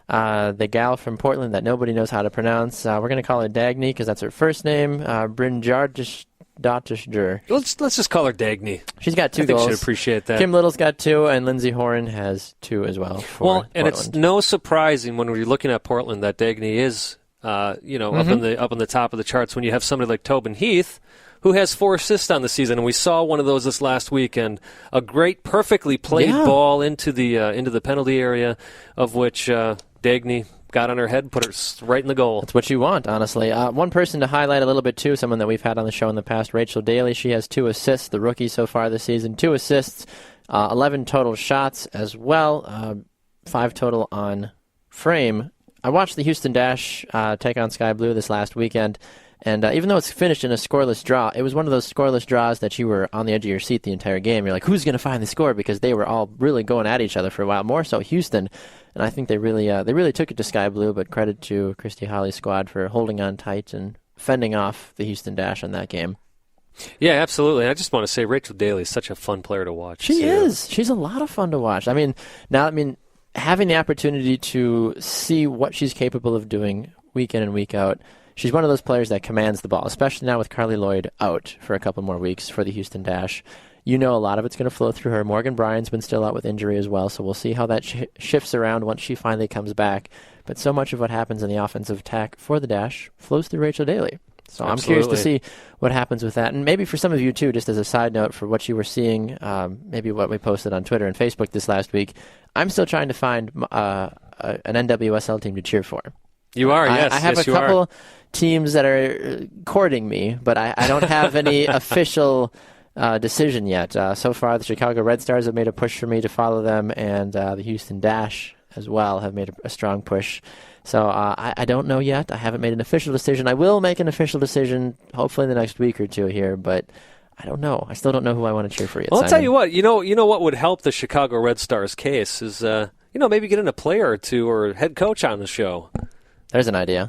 The gal from Portland that nobody knows how to pronounce, we're going to call her Dagny because that's her first name, Brynjardottir. Let's just call her Dagny. She's got 2 goals. I think she'd appreciate that. Kim Little's got 2, and Lindsay Horan has 2 as well for Portland. And it's no surprising when we're looking at Portland that Dagny is up in the top of the charts when you have somebody like Tobin Heath, who has 4 assists on the season, and we saw one of those this last weekend. A great, perfectly played ball into the penalty area, of which Dagny got on her head and put her right in the goal. That's what you want, honestly. One person to highlight a little bit, too, someone that we've had on the show in the past, Rachel Daly. She has 2 assists, the rookie so far this season. 2 assists, 11 total shots as well, 5 total on frame. I watched the Houston Dash take on Sky Blue this last weekend, and even though it's finished in a scoreless draw, it was one of those scoreless draws that you were on the edge of your seat the entire game. You're like, who's going to find the score? Because they were all really going at each other for a while, more so Houston. And I think they really took it to Sky Blue, but credit to Christy Holly's squad for holding on tight and fending off the Houston Dash in that game. Yeah, absolutely. And I just want to say Rachel Daly is such a fun player to watch. She is. She's a lot of fun to watch. Having the opportunity to see what she's capable of doing week in and week out, she's one of those players that commands the ball, especially now with Carly Lloyd out for a couple more weeks for the Houston Dash. A lot of it's going to flow through her. Morgan Bryan's been still out with injury as well, so we'll see how that shifts around once she finally comes back. But so much of what happens in the offensive attack for the Dash flows through Rachel Daly. So I'm curious to see what happens with that. And maybe for some of you, too, just as a side note for what you were seeing, maybe what we posted on Twitter and Facebook this last week, I'm still trying to find an NWSL team to cheer for. You are, yes. I have a couple teams that are courting me, but I don't have any official decision yet. So far, the Chicago Red Stars have made a push for me to follow them, and the Houston Dash as well have made a strong push. So I don't know yet. I haven't made an official decision. I will make an official decision hopefully in the next week or 2 here, but I don't know. I still don't know who I want to cheer for yet. Well, I'll tell you what. You know what would help the Chicago Red Stars case is maybe getting a player or 2 or head coach on the show. There's an idea.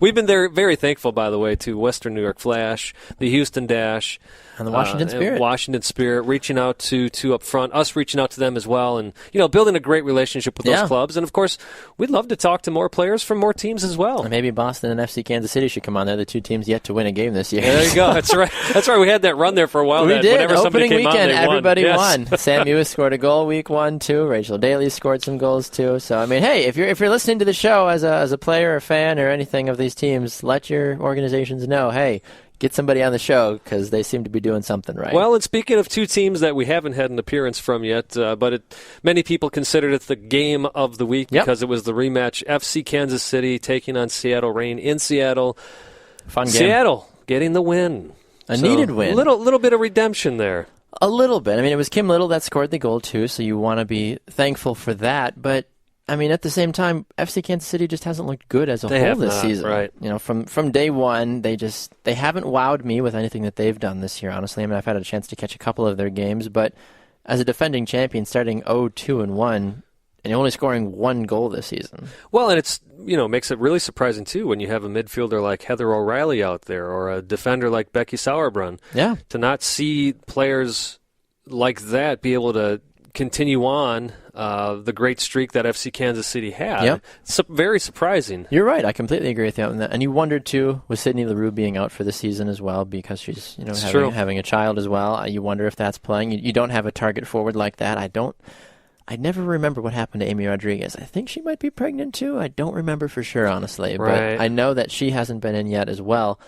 We've been very thankful, by the way, to Western New York Flash, the Houston Dash, and the Washington Spirit. Reaching out to up front, us reaching out to them as well, and building a great relationship with those clubs. And of course, we'd love to talk to more players from more teams as well. And maybe Boston and FC Kansas City should come on. They're the two teams yet to win a game this year. There you go. That's right. We had that run there for a while. We did. Whenever Opening weekend, everybody won. Yes. Sam Ewis scored a goal week 1, too. Rachel Daly scored some goals too. So I mean, hey, if you're listening to the show as a player, a fan, or anything of these teams, let your organizations know, hey, get somebody on the show because they seem to be doing something right. Well, and speaking of two teams that we haven't had an appearance from yet, but many people considered it the game of the week because it was the rematch. FC Kansas City taking on Seattle Reign in Seattle. Fun game. Seattle getting the win. Needed win. A little bit of redemption there. A little bit. I mean, it was Kim Little that scored the goal too, so you want to be thankful for that. But I mean, at the same time, FC Kansas City just hasn't looked good as a whole this season. Right. From day one, they haven't wowed me with anything that they've done this year, honestly. I mean, I've had a chance to catch a couple of their games, but as a defending champion, starting 0-2-1, and only scoring 1 goal this season. Well, and it's makes it really surprising too when you have a midfielder like Heather O'Reilly out there or a defender like Becky Sauerbrunn. Yeah. To not see players like that be able to continue on the great streak that FC Kansas City had. Yep. It's very surprising. You're right. I completely agree with you on that. And you wondered, too, with Sydney Leroux being out for the season as well because she's having a child as well. You wonder if that's playing. You don't have a target forward like that. I never remember what happened to Amy Rodriguez. I think she might be pregnant, too. I don't remember for sure, honestly. Right. But I know that she hasn't been in yet as well.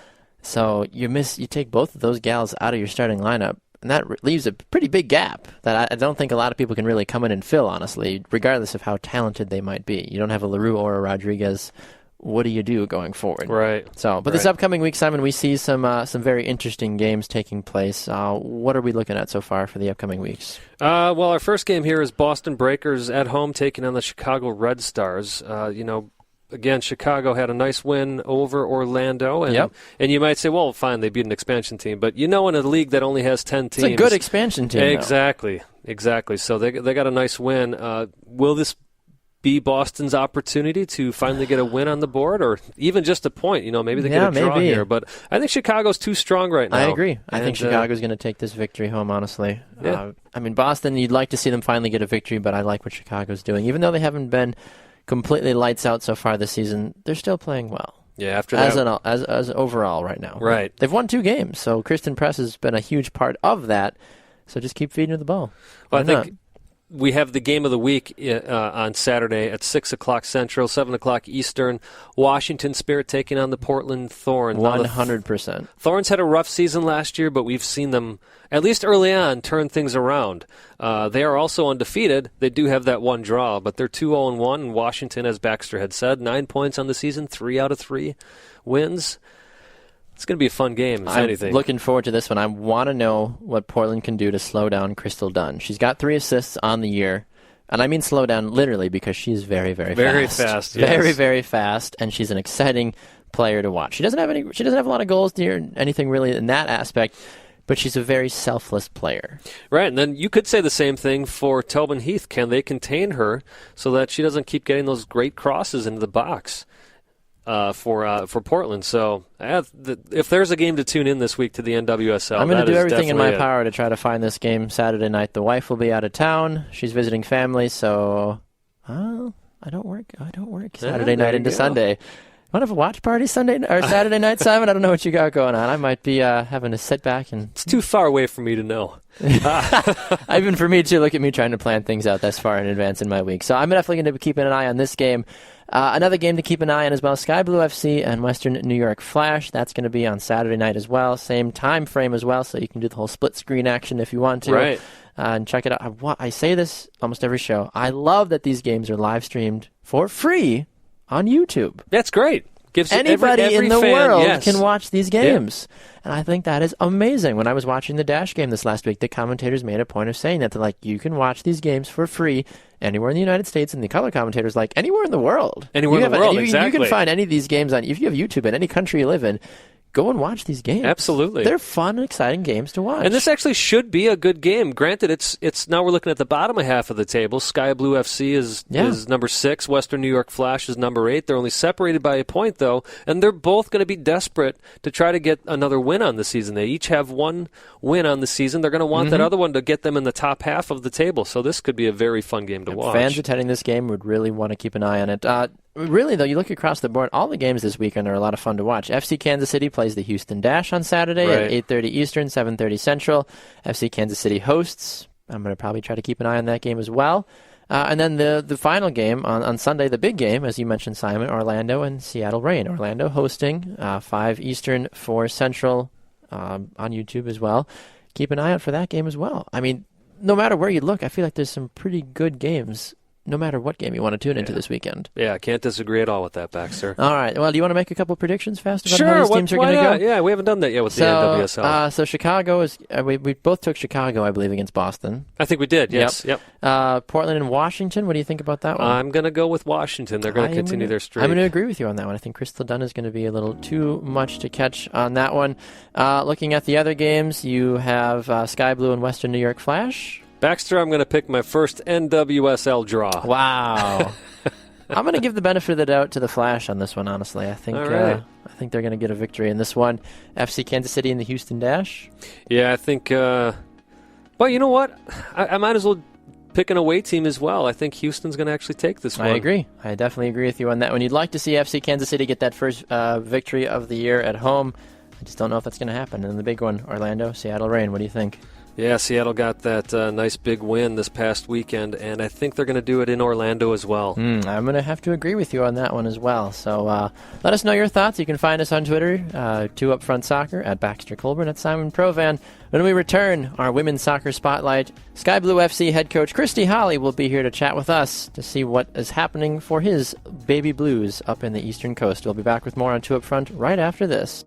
So you take both of those gals out of your starting lineup. And that leaves a pretty big gap that I don't think a lot of people can really come in and fill, honestly, regardless of how talented they might be. You don't have a LaRue or a Rodriguez. What do you do going forward? Right. But this upcoming week, Simon, we see some very interesting games taking place. What are we looking at so far for the upcoming weeks? Well, our first game here is Boston Breakers at home taking on the Chicago Red Stars. Again, Chicago had a nice win over Orlando, and you might say, well, fine, they beat an expansion team. But in a league that only has 10 teams. It's a good expansion team. Exactly. So they got a nice win. Will this be Boston's opportunity to finally get a win on the board, or even just a point? Maybe they get a draw here. But I think Chicago's too strong right now. I agree. I think Chicago's going to take this victory home, honestly. Yeah. Boston, you'd like to see them finally get a victory, but I like what Chicago's doing. Even though they haven't been completely lights out so far this season, they're still playing well. Yeah, after that. As overall right now. Right. They've won 2 games, so Kristen Press has been a huge part of that. So just keep feeding her the ball. Well, I think we have the game of the week on Saturday at 6 o'clock Central, 7 o'clock Eastern. Washington Spirit taking on the Portland Thorns. 100%. Thorns had a rough season last year, but we've seen them, at least early on, turn things around. They are also undefeated. They do have that 1 draw, but they're 2-0-1. And Washington, as Baxter had said, 9 points on the season, 3 out of 3 wins. It's going to be a fun game, if anything. I'm looking forward to this one. I want to know what Portland can do to slow down Crystal Dunn. She's got 3 assists on the year. And I mean slow down literally because she's very, very fast. Very fast, yes. Very, very fast, and she's an exciting player to watch. She doesn't have a lot of goals or anything really in that aspect, but she's a very selfless player. Right, and then you could say the same thing for Tobin Heath. Can they contain her so that she doesn't keep getting those great crosses into the box? For Portland. So if there's a game to tune in this week to the NWSL, I'm going to do everything in my power to try to find this game Saturday night. The wife will be out of town. She's visiting family, so I don't work Saturday night into Sunday. Want to have a watch party Saturday night, Simon? I don't know what you got going on. I might be having to sit back and... It's too far away for me to know. Even for me, too. Look at me trying to plan things out this far in advance in my week. So I'm definitely going to be keeping an eye on this game. Another game to keep an eye on as well, Sky Blue FC and Western New York Flash. That's going to be on Saturday night as well. Same time frame as well, so you can do the whole split screen action if you want to. Right. And check it out. I say this almost every show. I love that these games are live streamed for free on YouTube. That's great. Gives anybody every in the fan, world can watch these games. Yeah. And I think that is amazing. When I was watching the Dash game this last week, the commentators made a point of saying that. They're like, you can watch these games for free anywhere in the United States, and the color commentators like, anywhere in the world. Anywhere in the world, You exactly. can find any of these games on, if you have YouTube in any country you live in, go and watch these games. Absolutely. They're fun, exciting games to watch. And this actually should be a good game. Granted, it's now we're looking at the bottom half of the table. Sky Blue FC is number 6. Western New York Flash is number 8. They're only separated by a point, though, and they're both going to be desperate to try to get another win on the season. They each have one win on the season. They're going to want that other one to get them in the top half of the table. So this could be a very fun game to watch. Fans attending this game would really want to keep an eye on it. Really, though, you look across the board, all the games this weekend are a lot of fun to watch. FC Kansas City plays the Houston Dash on Saturday at 8:30 Eastern, 7:30 Central. FC Kansas City hosts. I'm going to probably try to keep an eye on that game as well. And then the final game on Sunday, the big game, as you mentioned, Simon, Orlando and Seattle Reign. Orlando hosting 5 Eastern, 4 Central on YouTube as well. Keep an eye out for that game as well. I mean, no matter where you look, I feel like there's some pretty good games no matter what game you want to tune into this weekend. Yeah, I can't disagree at all with that, Baxter. All right. Well, do you want to make a couple predictions fast about how these teams are going to go? Yeah, we haven't done that yet with the NWSL. So Chicago is we both took Chicago, I believe, against Boston. I think we did, yes. Yep. Portland and Washington, what do you think about that one? I'm going to go with Washington. They're going to continue their streak. I'm going to agree with you on that one. I think Crystal Dunn is going to be a little too much to catch on that one. Looking at the other games, you have Sky Blue and Western New York Flash. Baxter, I'm going to pick my first NWSL draw. Wow. I'm going to give the benefit of the doubt to the Flash on this one, honestly. I think I think they're going to get a victory in this one. FC Kansas City and the Houston Dash. Yeah, I think well, you know what? I might as well pick an away team as well. I think Houston's going to actually take this one. I agree. I definitely agree with you on that one. You'd like to see FC Kansas City get that first victory of the year at home. I just don't know if that's going to happen. And the big one, Orlando, Seattle Reign. What do you think? Yeah, Seattle got that nice big win this past weekend, and I think they're going to do it in Orlando as well. I'm going to have to agree with you on that one as well. So let us know your thoughts. You can find us on Twitter, 2UpFront Soccer, at Baxter Colburn, at Simon Provan. When we return, our Women's Soccer Spotlight, Sky Blue FC head coach Christy Holly will be here to chat with us to see what is happening for his Baby Blues up in the Eastern Coast. We'll be back with more on 2UpFront right after this.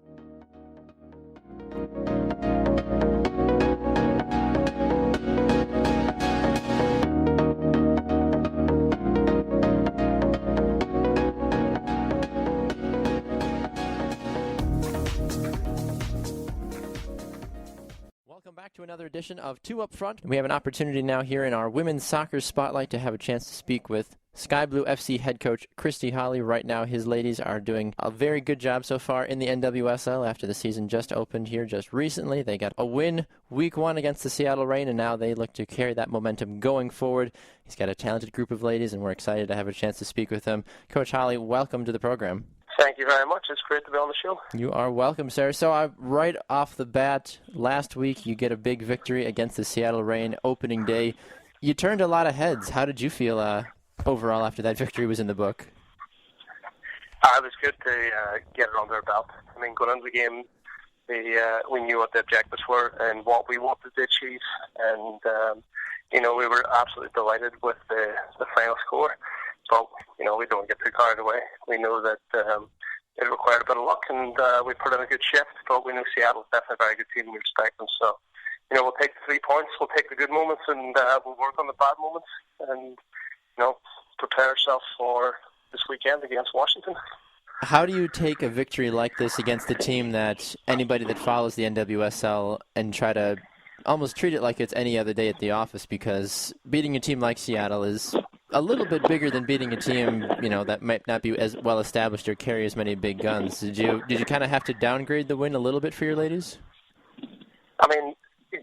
Back to another edition of 2UpFront. We have an opportunity now here in our Women's Soccer Spotlight to have a chance to speak with Sky Blue FC head coach Christy Holly. Right now, his ladies are doing a very good job so far in the NWSL after the season just opened here just recently. They got a win week 1 against the Seattle Reign, and now they look to carry that momentum going forward. He's got a talented group of ladies, and we're excited to have a chance to speak with them. Coach Holly, welcome to the program. Thank you very much. It's great to be on the show. You are welcome, sir. So right off the bat, last week you get a big victory against the Seattle Reign opening day. You turned a lot of heads. How did you feel overall after that victory was in the book? It was good to get it under our belt. I mean, going into the game, we knew what the objectives were and what we wanted to achieve. And, we were absolutely delighted with the final score. But, we don't want to get too carried away. We know that it required a bit of luck, and we put in a good shift. But we know Seattle's definitely a very good team. We respect them. So, we'll take the 3 points. We'll take the good moments, and we'll work on the bad moments. And, prepare ourselves for this weekend against Washington. How do you take a victory like this against a team that anybody that follows the NWSL and try to almost treat it like it's any other day at the office? Because beating a team like Seattle is a little bit bigger than beating a team, that might not be as well established or carry as many big guns. Did you kind of have to downgrade the win a little bit for your ladies? I mean,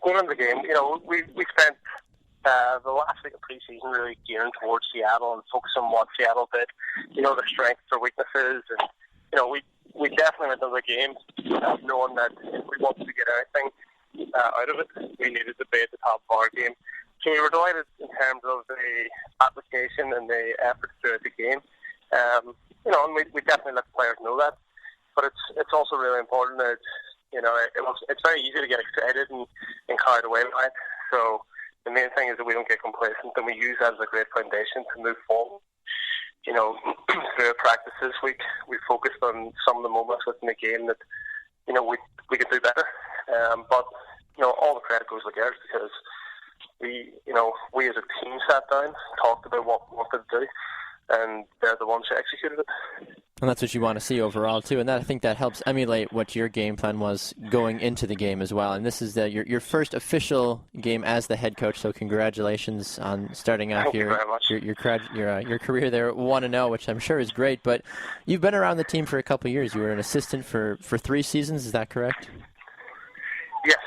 going into the game, we spent the last week of pre-season really gearing towards Seattle and focusing on what Seattle did, their strengths, their weaknesses, and we definitely went into the game knowing that if we wanted to get anything out of it, we needed to be at the top of our game. So we were delighted in terms of the application and the effort throughout the game. And we definitely let the players know that. But it's also really important that, it's very easy to get excited and carried away by it. So the main thing is that we don't get complacent, and we use that as a great foundation to move forward. Through our practice this week, we focused on some of the moments within the game that, we could do better. But all the credit goes to the girls because we as a team sat down, talked about what we wanted to do, and they're the ones who executed it. And that's what you want to see overall, too. And I think that helps emulate what your game plan was going into the game as well. And this is your first official game as the head coach, so congratulations on starting off your career there 1-0, which I'm sure is great. But you've been around the team for a couple of years. You were an assistant for 3 seasons, is that correct? Yes.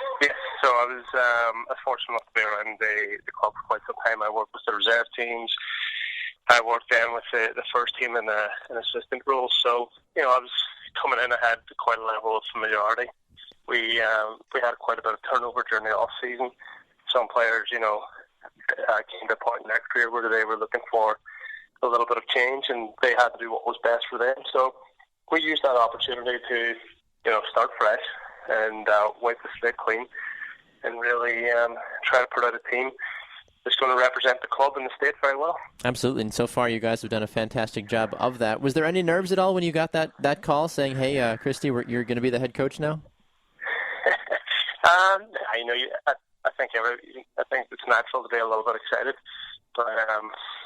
So I was fortunate enough to be around the club for quite some time. I worked with the reserve teams. I worked then with the first team in an assistant role, so I was coming in. I had quite a level of familiarity. We had quite a bit of turnover during the off season. Some players, came to a point in their career where they were looking for a little bit of change, and they had to do what was best for them. So we used that opportunity to start fresh and wipe the slate clean, and really try to put out a team that's going to represent the club and the state very well. Absolutely, and so far you guys have done a fantastic job of that. Was there any nerves at all when you got that call saying, hey, Christy, you're going to be the head coach now? I think it's natural to be a little bit excited, but I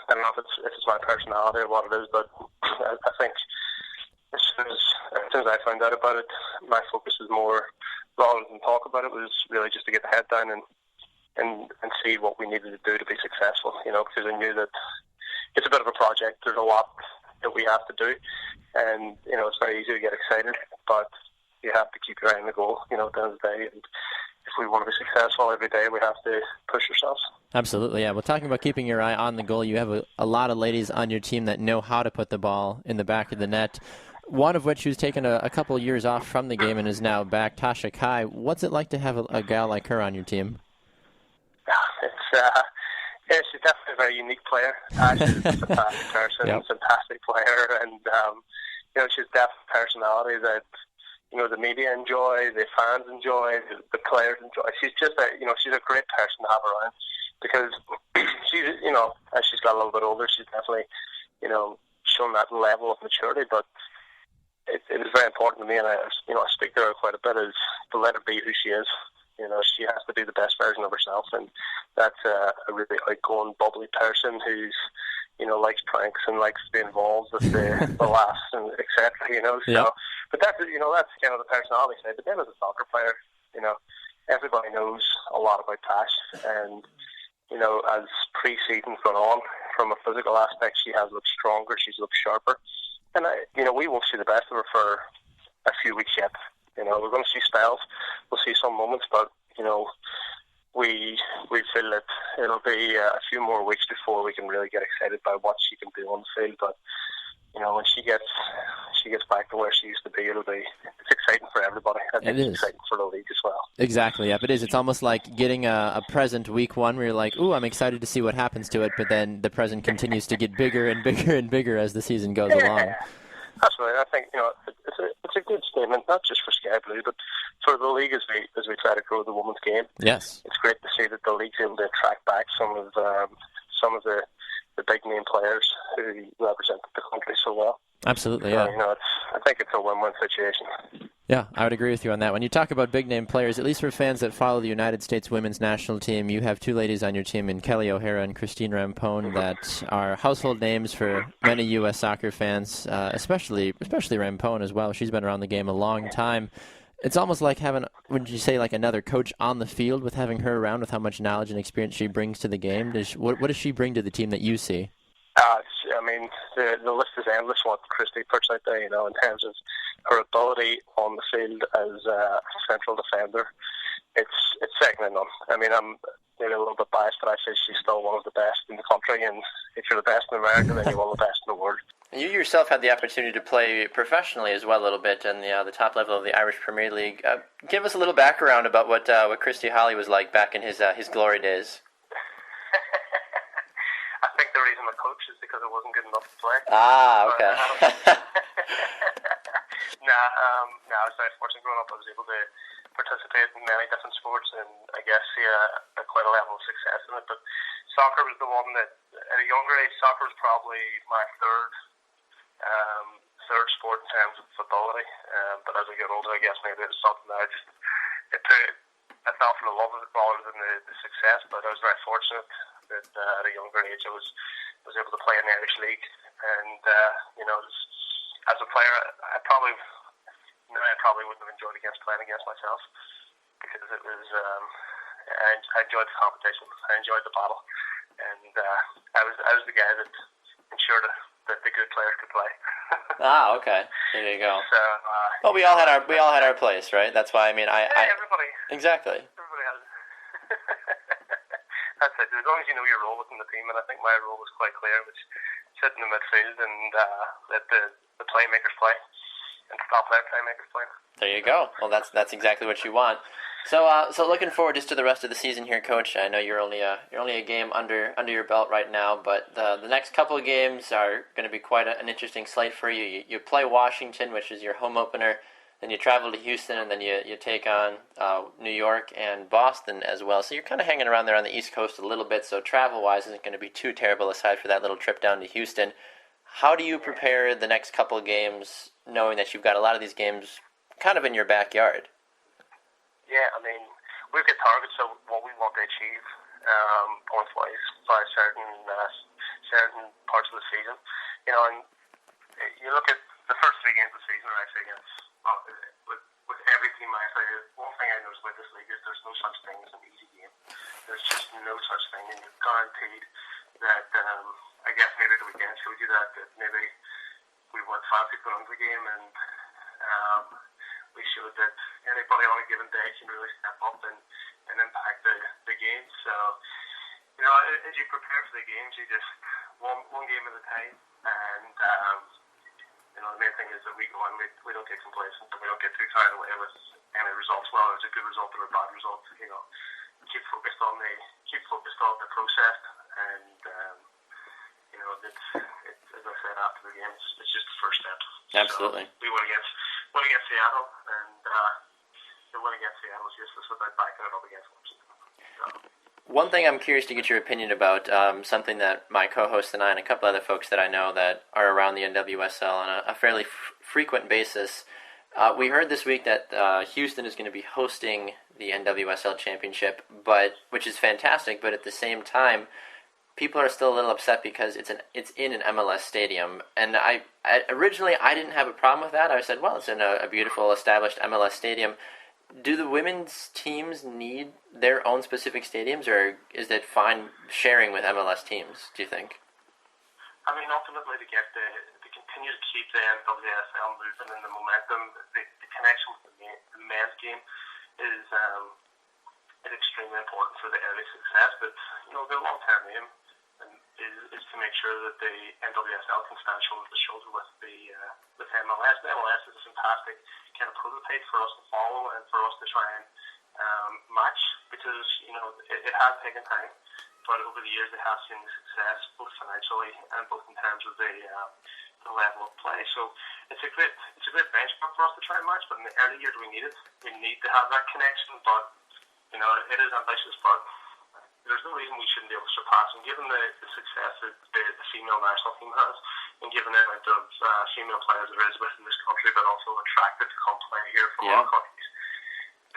don't know if it's my personality or what it is, but I think as soon as I found out about it, my focus was more, rather than talk about it, was really just to get the head down and see what we needed to do to be successful, because I knew that it's a bit of a project. There's a lot that we have to do, and, it's very easy to get excited, but you have to keep your eye on the goal, at the end of the day, and if we want to be successful every day, we have to push ourselves. Absolutely, yeah. Well, talking about keeping your eye on the goal, you have a lot of ladies on your team that know how to put the ball in the back of the net, one of which who's taken a couple of years off from the game and is now back, Tasha Kai. What's it like to have a gal like her on your team? She's definitely a very unique player. She's a fantastic person, yep. Fantastic player, and she's definitely a personality that the media enjoy, the fans enjoy, the players enjoy. She's just she's a great person to have around, because she's as she's got a little bit older, she's definitely shown that level of maturity, but it is very important to me, and I speak to her quite a bit, is to let her be who she is. She has to be the best version of herself, and that's a really outgoing, bubbly person who's, likes pranks and likes to be involved with the laughs and etc. So, yep. But that's kind of the personality side. But then as a soccer player, everybody knows a lot about Tash, and as pre-season's gone on, from a physical aspect, she has looked stronger, she's looked sharper, and we won't see the best of her for a few weeks yet. We're going to see spells, we'll see some moments, but we feel that it'll be a few more weeks before we can really get excited by what she can do on the field. But when she gets back to where she used to be, it's exciting for everybody. I think it's exciting for the league as well. Exactly, yeah, it is. It's almost like getting a present week one where you're like, ooh, I'm excited to see what happens to it, but then the present continues to get bigger and bigger and bigger as the season goes along. Absolutely. I think it's a good statement, not just for Sky Blue, but for the league as we try to grow the women's game. Yes, it's great to see that the league's able to attract back some of the big name players who represent the country so well. Absolutely, yeah. I think it's a win-win situation. Yeah, I would agree with you on that. When you talk about big name players, at least for fans that follow the United States women's national team, you have 2 ladies on your team in Kelly O'Hara and Christine Rampone that are household names for many U.S. soccer fans, especially Rampone as well. She's been around the game a long time. It's almost like having, would you say, like another coach on the field with having her around, with how much knowledge and experience she brings to the game? What does she bring to the team that you see? The list is endless what Christy puts out there, in terms of her ability on the field as a central defender. It's second to none. I'm maybe a little bit biased, but I say she's still one of the best in the country, and if you're the best in America, then you're one of the best in the world. You yourself had the opportunity to play professionally as well a little bit in the top level of the Irish Premier League. Give us a little background about what Christy Holly was like back in his glory days. I think the reason I coach is because I wasn't good enough to play. Okay. I was very fortunate growing up. I was able to participate in many different sports, and I guess see quite a level of success in it. But soccer was the one that, at a younger age, soccer was probably my third sport in terms of ability. But as I get older, I guess maybe it was something that I fell for the love of it rather than the success. But I was very fortunate that at a younger age I was able to play in the Irish League, and as a player, I probably wouldn't have enjoyed playing against myself, because it was I enjoyed the competition, I enjoyed the battle, and I was the guy that ensured that the good players could play. Okay. There you go. So, well, we all had our place, right? That's why everybody. Exactly. Everybody has. That's it. As long as you know your role within the team, and I think my role was quite clear, which sit in the midfield and let the playmakers play, and stop let playmakers play. There you go. Well, that's exactly what you want. So looking forward just to the rest of the season here, Coach. I know you're only a game under your belt right now, but the next couple of games are going to be quite an interesting slate for you. You play Washington, which is your home opener, then you travel to Houston, and then you take on New York and Boston as well. So you're kind of hanging around there on the East Coast a little bit, so travel-wise isn't going to be too terrible aside for that little trip down to Houston. How do you prepare the next couple of games, knowing that you've got a lot of these games kind of in your backyard? Yeah, I mean, we've got targets of what we want to achieve points-wise by certain parts of the season. And you look at the first 3 games of the season are actually against, with every team I play. One thing I noticed about this league is there's no such thing as an easy game. There's just no such thing, and you're guaranteed that, I guess maybe the weekend showed you that maybe we weren't fancy going into the game, and we showed that anybody on a given day can really step up and impact the game. So, as you prepare for the games, you just one game at a time, and the main thing is that we go in, we don't get complacent, and we don't get too carried away with any results. Well, it's a good result or a bad result. Keep focused on the process, and it's as I said after the game, it's just the first step. Absolutely. So we went against Seattle, and the win against Seattle was useless without backing it up against Washington. So. One thing I'm curious to get your opinion about, something that my co-host and I and a couple other folks that I know that are around the NWSL on a fairly frequent basis, we heard this week that Houston is going to be hosting the NWSL Championship, which is fantastic, but at the same time, people are still a little upset because it's in an MLS stadium. And I originally didn't have a problem with that. I said, well, it's in a beautiful established MLS stadium. Do the women's teams need their own specific stadiums, or is it fine sharing with MLS teams, do you think? I mean, ultimately, to continue to keep the NWSL moving and the momentum, the connection with the men's game is extremely important for the early success. But, the long-term aim is to make sure that the NWSL can stand shoulder to shoulder with MLS. The MLS is a fantastic kind of prototype for us to follow and for us to try and match, because it has taken time, but over the years they have seen the success both financially and both in terms of the level of play. So it's a great benchmark for us to try and match. But in the early years we need it. We need to have that connection. But it is ambitious, but there's no reason we shouldn't be able to surpass. And given the success that the female national team has, and given the amount of female players there is within this country, but also attracted to come play here from other countries,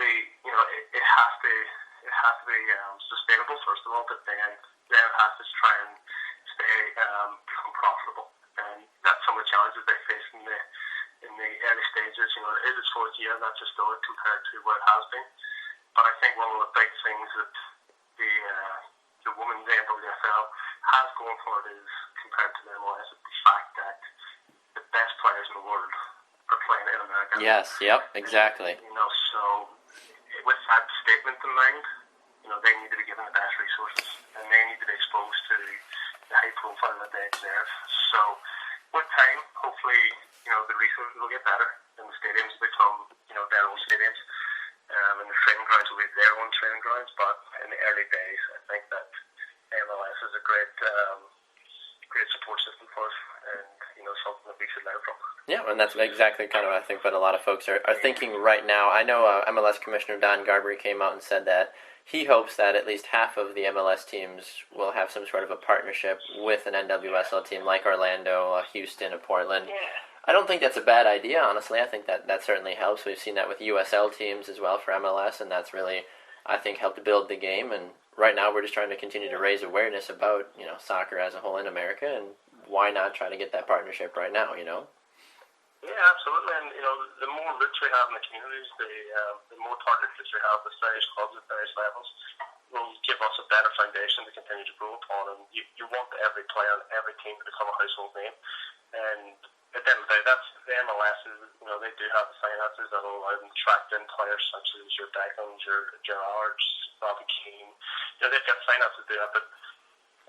it has to be sustainable first of all, but then it has to try and become profitable. And that's some of the challenges they face in the early stages. It is its 4th year, and that's just still compared to what it has been. But I think one of the big things that the women's NWSL has going for it is, compared to the MLS, is the fact that the best players in the world are playing in America. Yes, yep, exactly. So with that statement in mind, they need to be given the best resources, and they need to be exposed to the high profile that they deserve. So with time, hopefully, the resources will get better, and the stadiums become, their own stadiums. And the training grounds will be their own training grounds, but in the early days, I think that MLS is a great support system for us, and something that we should learn from. Yeah, and that's exactly kind of I think what a lot of folks are thinking right now. I know MLS Commissioner Don Garber came out and said that he hopes that at least half of the MLS teams will have some sort of a partnership with an NWSL team like Orlando, Houston, or Portland. Yeah. I don't think that's a bad idea, honestly. I think that certainly helps. We've seen that with USL teams as well for MLS, and that's really, I think, helped build the game. And right now we're just trying to continue to raise awareness about, soccer as a whole in America, and why not try to get that partnership right now, Yeah, absolutely. And, the more roots we have in the communities, the more partnerships we have with various clubs at various levels will give us a better foundation to continue to grow upon. And you want every player and every team to become a household name. And at the end of the day, that's the MLS. They do have the finances that will allow them to attract in players such as your Beckhams, your Gerrards, Robbie Keane. They've got finances to do that, but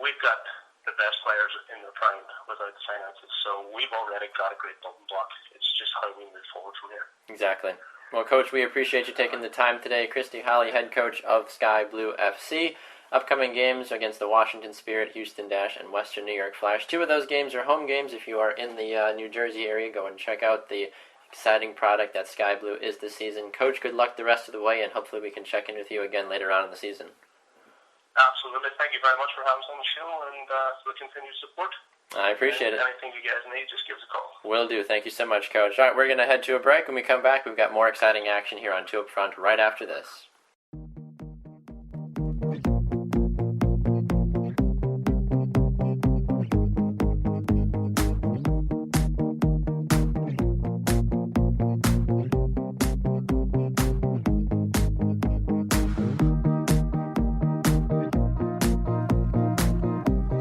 we've got the best players in their prime without the finances. So we've already got a great building block. It's just how we move forward from here. Exactly. Well, Coach, we appreciate you taking the time today. Christy Holly, head coach of Sky Blue FC. Upcoming games against the Washington Spirit, Houston Dash, and Western New York Flash. 2 of those games are home games. If you are in the New Jersey area, go and check out the exciting product that Sky Blue is this season. Coach, good luck the rest of the way, and hopefully we can check in with you again later on in the season. Absolutely. Thank you very much for having us on the show and for the continued support. I appreciate it. Anything you guys need, just give us a call. Will do. Thank you so much, Coach. All right, we're going to head to a break. When we come back, we've got more exciting action here on 2 Up Front right after this.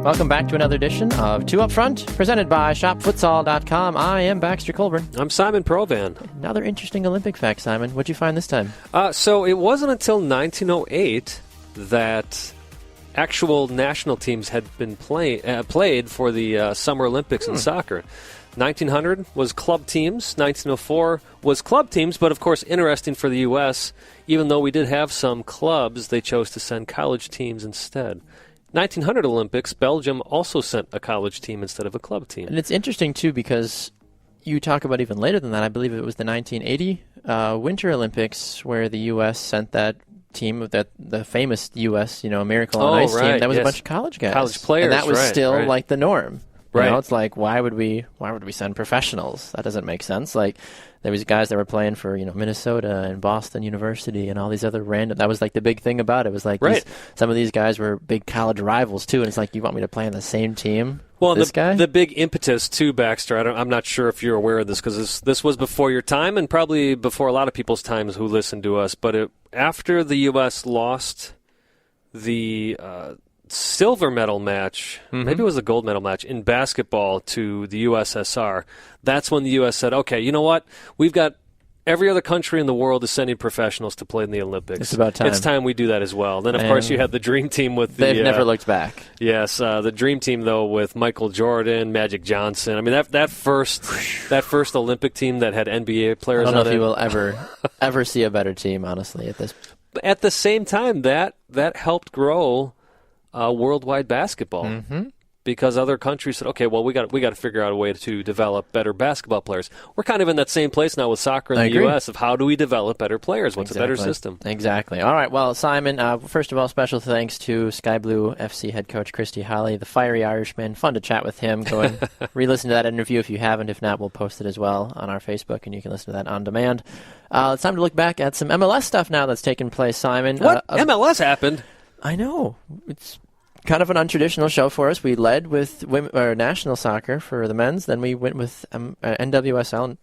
Welcome back to another edition of 2 Up Front, presented by ShopFutsal.com. I am Baxter Colburn. I'm Simon Provan. Another interesting Olympic fact, Simon. What'd you find this time? So it wasn't until 1908 that actual national teams had been played for the Summer Olympics in soccer. 1900 was club teams. 1904 was club teams, but of course interesting for the U.S. Even though we did have some clubs, they chose to send college teams instead. 1900 Olympics, Belgium also sent a college team instead of a club team. And it's interesting, too, because you talk about even later than that. I believe it was the 1980 Winter Olympics where the U.S. sent that team, the famous U.S. Miracle on Ice team. That was a bunch of college guys. College players, and that was still like the norm. Right. It's like, why would we send professionals? That doesn't make sense. Like, there was guys that were playing for, Minnesota and Boston University and all these other random. That was like the big thing about it. It was like some of these guys were big college rivals too. And it's like, you want me to play on the same team? Well, this guy? The big impetus too, Baxter. I'm not sure if you're aware of this because this was before your time and probably before a lot of people's times who listen to us. But after the U.S. lost the silver medal match, maybe it was the gold medal match in basketball to the USSR, that's when the U.S. said, okay, you know what? We've got every other country in the world is sending professionals to play in the Olympics. It's about time. It's time we do that as well. Then, of course, you had the Dream Team with the... They've never looked back. Yes, the Dream Team, though, with Michael Jordan, Magic Johnson. I mean, that first Olympic team that had NBA players on it. I don't know if you will ever see a better team, honestly, at this. At the same time, that helped grow worldwide basketball because other countries said, okay, well, we got to figure out a way to develop better basketball players. We're kind of in that same place now with soccer in the U.S. of how do we develop better players? What's a better system? Exactly. All right. Well, Simon, first of all, special thanks to Sky Blue FC head coach Christy Holly, the fiery Irishman. Fun to chat with him. Go and re-listen to that interview if you haven't. If not, we'll post it as well on our Facebook, and you can listen to that on demand. It's time to look back at some MLS stuff now that's taken place, Simon. What? MLS happened? I know. It's kind of an untraditional show for us. We led with national soccer for the men's, then we went with NWSL. And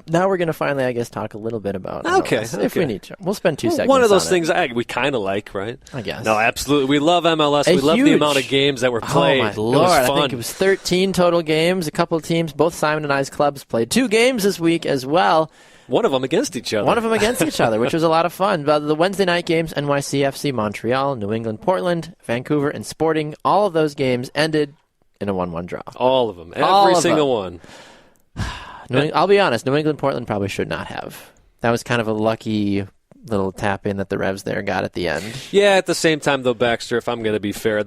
now we're going to finally, I guess, talk a little bit about MLS, if we need to. We'll spend 2 seconds one of those on things we kind of like, right? I guess. No, absolutely. We love MLS. We love the amount of games that were played. Oh, my Lord. It was fun. I think it was 13 total games. A couple of teams, both Simon and I's clubs, played 2 games this week as well. One of them against each other. Which was a lot of fun. But the Wednesday night games, NYCFC, Montreal, New England, Portland, Vancouver, and Sporting, all of those games ended in a 1-1 draw. All of them. Every single one. I'll be honest, New England, Portland probably should not have. That was kind of a lucky little tap-in that the Revs there got at the end. Yeah, at the same time, though, Baxter, if I'm going to be fair,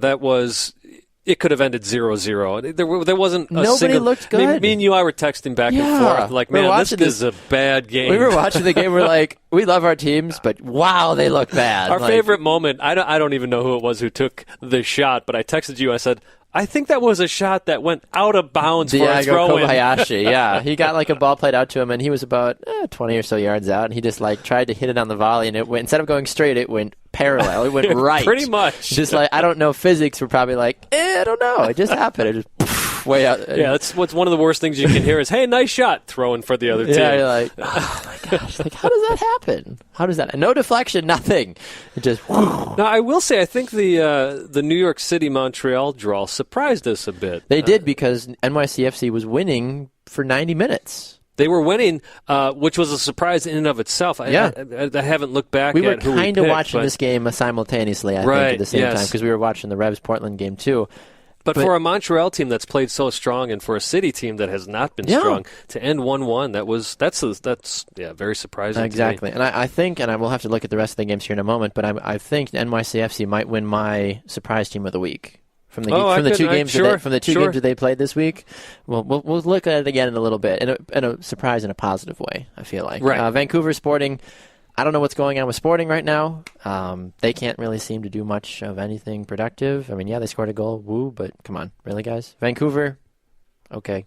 it could have ended 0-0. There wasn't a Nobody looked good. Me and you, I were texting back and forth. Like, man, this is a bad game. We were watching the game. We're like, we love our teams, but wow, they look bad. Our favorite moment, I don't even know who it was who took the shot, but I texted you. I said, I think that was a shot that went out of bounds for a throw-in. Kobayashi, yeah. He got like a ball played out to him, and he was about 20 or so yards out, and he just like tried to hit it on the volley, and it went, instead of going straight, it went parallel. It went right. Pretty much. Just like, I don't know, physics were probably like, I don't know. It just happened. It just way out. Yeah, that's what's one of the worst things you can hear is, hey, nice shot, throwing for the other team. Yeah, you're like, oh my gosh, like, how does that happen? How does that? No deflection, nothing. It just. Now, I will say, I think the New York City Montreal draw surprised us a bit. They did, because NYCFC was winning for 90 minutes. They were winning, which was a surprise in and of itself. I haven't looked back we at who we picked. were kind of watching this game simultaneously, I think, at the same time, because we were watching the Revs Portland game too. But for a Montreal team that's played so strong, and for a City team that has not been strong, to end 1-1, that's very surprising. Exactly, to me. And I think, and I will have to look at the rest of the games here in a moment, but I think NYCFC might win my surprise team of the week. From the two games that they played this week. We'll look at it again in a little bit, in a surprise in a positive way, I feel like. Right. Vancouver Sporting, I don't know what's going on with Sporting right now. They can't really seem to do much of anything productive. I mean, yeah, they scored a goal, but come on, really, guys? Vancouver, okay.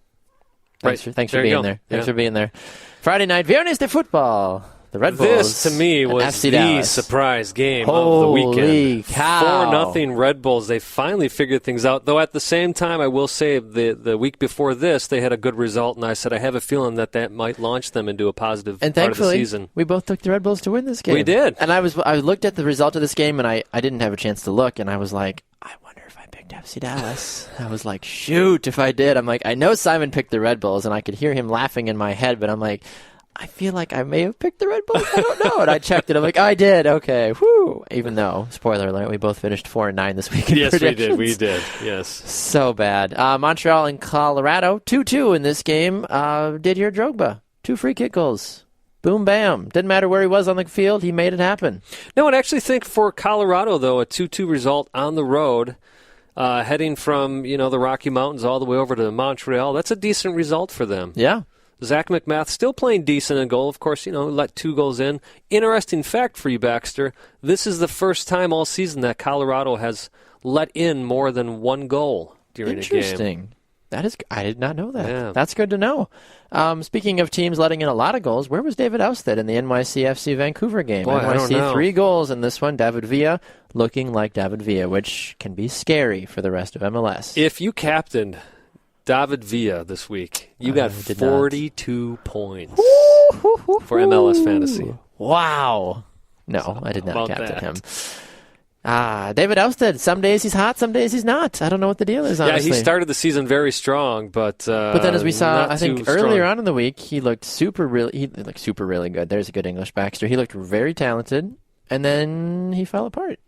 Thanks for being there. Thanks for being there. Friday night, Viernes de Football. The Red Bulls. This, to me, was FC the Dallas. surprise game Holy of the weekend. Cow. 4-0 Red Bulls. They finally figured things out. Though at the same time, I will say the week before this, they had a good result, and I said I have a feeling that might launch them into a positive part of the season. We both took the Red Bulls to win this game. We did. And I looked at the result of this game, and I didn't have a chance to look, and I was like, I wonder if I picked FC Dallas. I was like, shoot, if I did. I'm like, I know Simon picked the Red Bulls, and I could hear him laughing in my head, but I'm like, I feel like I may have picked the Red Bulls. I don't know. And I checked it. I'm like, I did. Okay. Whew. Even though, spoiler alert, we both finished 4-9 this week. Yes, we did. We did. Yes. So bad. Montreal and Colorado, 2-2 in this game. Didier Drogba, 2 free kick goals. Boom, bam. Didn't matter where he was on the field. He made it happen. No, I actually think for Colorado, though, a 2-2 result on the road, heading from the Rocky Mountains all the way over to Montreal, that's a decent result for them. Yeah. Zach McMath still playing decent in goal. Of course, let 2 goals in. Interesting fact for you, Baxter. This is the first time all season that Colorado has let in more than 1 goal during a game. Interesting. I did not know that. Yeah. That's good to know. Speaking of teams letting in a lot of goals, where was David Ousted in the NYCFC Vancouver game? Boy, I don't know. 3 goals in this one. David Villa looking like David Villa, which can be scary for the rest of MLS. If you captained David Villa this week, you got 42 points for MLS Fantasy. Wow. No, So I did not captain him. that? David Ousted, some days he's hot, some days he's not. I don't know what the deal is, honestly. Yeah, he started the season very strong, but then as we saw, I think earlier strong. on in the week, he looked super really good. There's a good English Baxter. He looked very talented, and then he fell apart.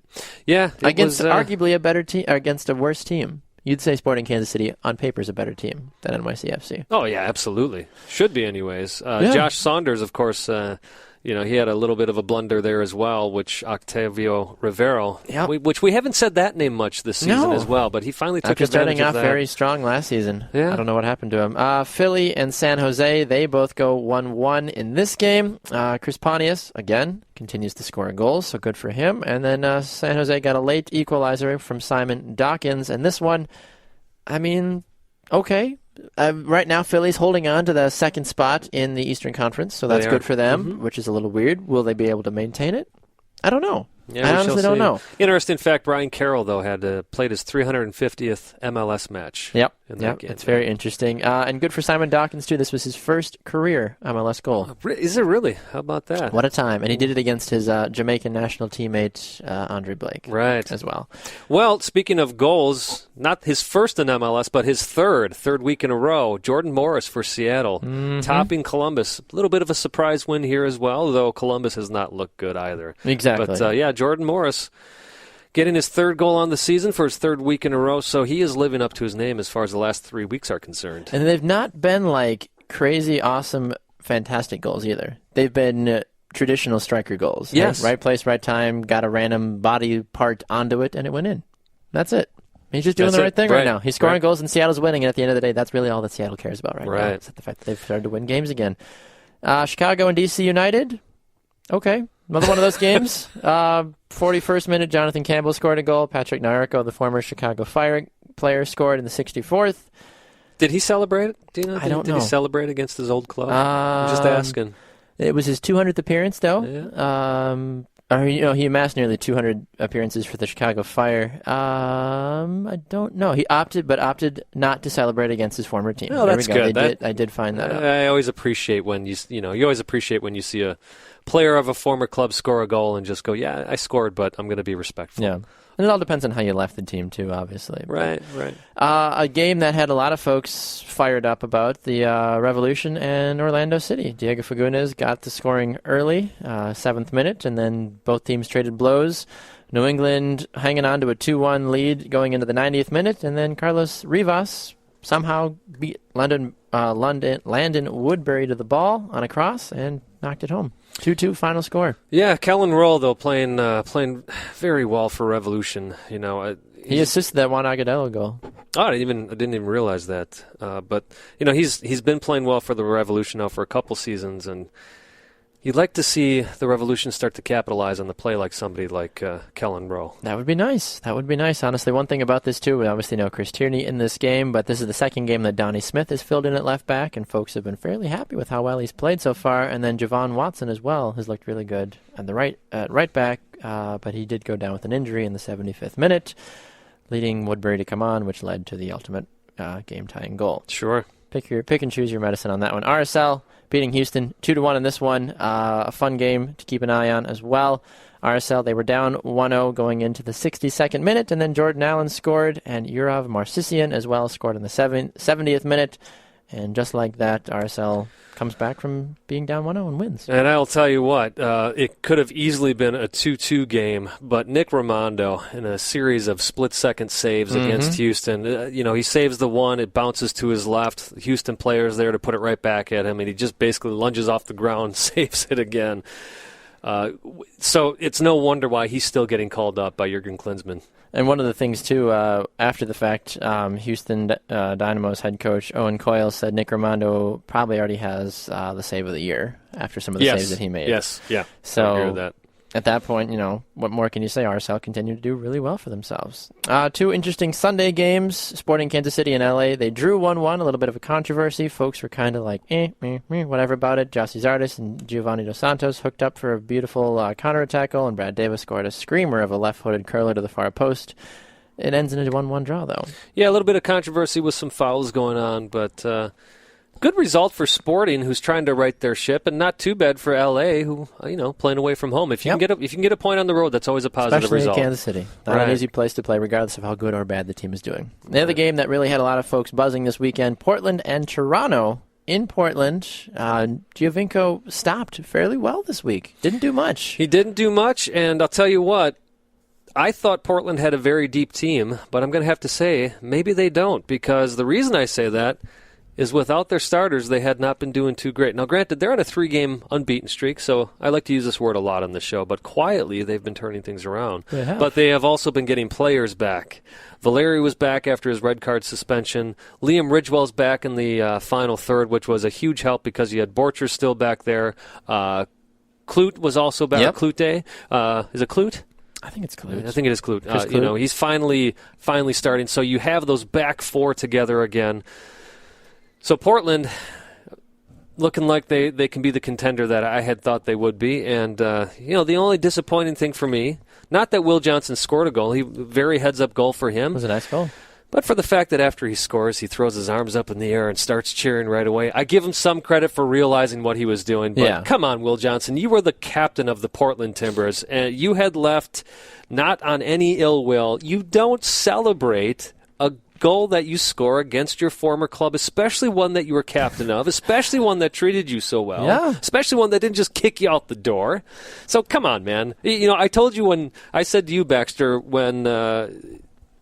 Yeah, Against arguably a better team, against a worse team. You'd say Sporting Kansas City, on paper, is a better team than NYCFC. Oh, yeah, absolutely. Should be anyways. Josh Saunders, of course, he had a little bit of a blunder there as well, which Octavio Rivero, which we haven't said that name much this season as well, but he finally took advantage of that. After starting off very strong last season. Yeah. I don't know what happened to him. Philly and San Jose, they both go 1-1 in this game. Chris Pontius, again, continues to score goals, so good for him. And then San Jose got a late equalizer from Simon Dawkins. And this one, I mean, okay. Right now, Philly's holding on to the second spot in the Eastern Conference, so that's good for them, which is a little weird. Will they be able to maintain it? I don't know. Yeah, I honestly don't know. Interesting fact, Brian Carroll, though, had played his 350th MLS match. Yep, game. It's very interesting. And good for Simon Dawkins, too. This was his first career MLS goal. Is it really? How about that? What a time. And he did it against his Jamaican national teammate, Andre Blake. Right. As well. Well, speaking of goals, not his first in MLS, but his third week in a row, Jordan Morris for Seattle, topping Columbus. A little bit of a surprise win here as well, though Columbus has not looked good either. Exactly. But, Jordan Morris getting his 3rd goal on the season for his 3rd week in a row, so he is living up to his name as far as the last 3 weeks are concerned. And they've not been like crazy, awesome, fantastic goals either. They've been traditional striker goals. Yes. Right place, right time, got a random body part onto it, and it went in. That's it. He's just doing the right thing right now. He's scoring goals, and Seattle's winning, and at the end of the day, that's really all that Seattle cares about right now. It's the fact that they've started to win games again. Chicago and DC United. Okay. Another one of those games. 41st minute, Jonathan Campbell scored a goal. Patrick Nyarko, the former Chicago Fire player, scored in the 64th. Did he celebrate? Do you know? I don't know. Did he celebrate against his old club? I'm just asking. It was his 200th appearance, though. Yeah. He amassed nearly 200 appearances for the Chicago Fire. I don't know. He opted not to celebrate against his former team. Oh, that's good. I did find that out. I always appreciate when you always appreciate when you see a player of a former club score a goal and just go, yeah, I scored, but I'm going to be respectful. Yeah. And it all depends on how you left the team, too, obviously. Right. A game that had a lot of folks fired up about, the Revolution and Orlando City. Diego Fagundes got the scoring early, 7th minute, and then both teams traded blows. New England hanging on to a 2-1 lead going into the 90th minute, and then Carlos Rivas somehow beat Landon Woodbury to the ball on a cross and knocked it home. 2-2 final score. Yeah, Kellen Roll, though, playing very well for Revolution. He assisted that Juan Agudelo goal. Oh, I didn't even realize that. But he's been playing well for the Revolution now for a couple seasons, and you'd like to see the Revolution start to capitalize on the play like somebody like Kellen Rowe. That would be nice. Honestly, one thing about this, too, we obviously know Chris Tierney in this game, but this is the second game that Donnie Smith has filled in at left back, and folks have been fairly happy with how well he's played so far. And then Javon Watson as well has looked really good at right back, but he did go down with an injury in the 75th minute, leading Woodbury to come on, which led to the ultimate game-tying goal. Sure. Pick and choose your medicine on that one. RSL beating Houston 2-1 in this one. A fun game to keep an eye on as well. RSL, they were down 1-0 going into the 62nd minute, and then Jordan Allen scored, and Yurav Marcisian as well scored in the 70th minute. And just like that, RSL comes back from being down 1-0 and wins. And I'll tell you what, it could have easily been a 2-2 game, but Nick Raimondo, in a series of split-second saves against Houston, he saves the one, it bounces to his left, Houston player's there to put it right back at him, and he just basically lunges off the ground, saves it again. So it's no wonder why he's still getting called up by Jurgen Klinsmann. And one of the things, too, after the fact, Houston Dynamo's head coach Owen Coyle said Nick Raimondo probably already has the save of the year after some of the saves that he made. Yes, yeah. So I agree with that. At that point, what more can you say? RSL continued to do really well for themselves. Two interesting Sunday games, Sporting Kansas City and LA. They drew 1-1, a little bit of a controversy. Folks were kind of like, whatever about it. Jossie Zardes and Giovanni Dos Santos hooked up for a beautiful counterattack goal, and Brad Davis scored a screamer of a left-footed curler to the far post. It ends in a 1-1 draw, though. Yeah, a little bit of controversy with some fouls going on, but good result for Sporting, who's trying to right their ship, and not too bad for LA, who playing away from home. If you can get a point on the road, that's always a positive result. Especially in Kansas City, not an easy place to play, regardless of how good or bad the team is doing. The other game that really had a lot of folks buzzing this weekend: Portland and Toronto. In Portland, Giovinco stopped fairly well this week. Didn't do much. He didn't do much, and I'll tell you what. I thought Portland had a very deep team, but I'm going to have to say maybe they don't, because the reason I say that is without their starters, they had not been doing too great. Now, granted, they're on a 3-game unbeaten streak, so I like to use this word a lot on the show, but quietly they've been turning things around. But they have also been getting players back. Valeri was back after his red card suspension. Liam Ridgewell's back in the final third, which was a huge help because you had Borcher still back there. Klute was also back. Yep. Klute. Is it Klute? I think it's Klute. I think it is Klute. He's finally starting. So you have those back four together again. So Portland, looking like they can be the contender that I had thought they would be. And, the only disappointing thing for me, not that Will Johnson scored a goal. Very heads-up goal for him. It was a nice goal. But for the fact that after he scores, he throws his arms up in the air and starts cheering right away. I give him some credit for realizing what he was doing. But come on, Will Johnson. You were the captain of the Portland Timbers, and you had left not on any ill will. You don't celebrate a goal that you score against your former club, especially one that you were captain of, especially one that treated you so well, especially one that didn't just kick you out the door. So come on, man. I told you when I said to you, Baxter, when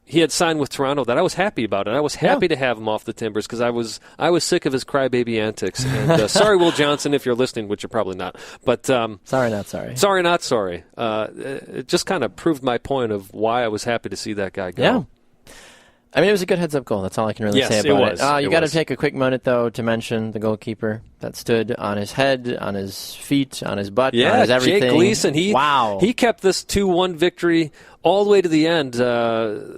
he had signed with Toronto, that I was happy about it. I was happy to have him off the Timbers because I was sick of his crybaby antics. And sorry, Will Johnson, if you're listening, which you're probably not. But sorry, not sorry. Sorry, not sorry. It just kind of proved my point of why I was happy to see that guy go. Yeah. I mean, it was a good heads-up goal. That's all I can really say about it. You got to take a quick minute, though, to mention the goalkeeper that stood on his head, on his feet, on his butt, on his everything. Jake Gleason. He kept this 2-1 victory all the way to the end. It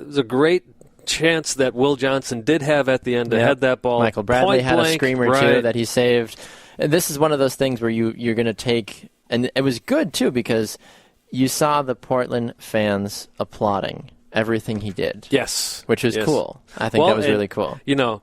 was a great chance that Will Johnson did have at the end to head that ball. Michael Bradley had a screamer, too, that he saved. And this is one of those things where you're going to take, and it was good, too, because you saw the Portland fans applauding everything he did. Yes. Which was cool. I think that was really cool. You know,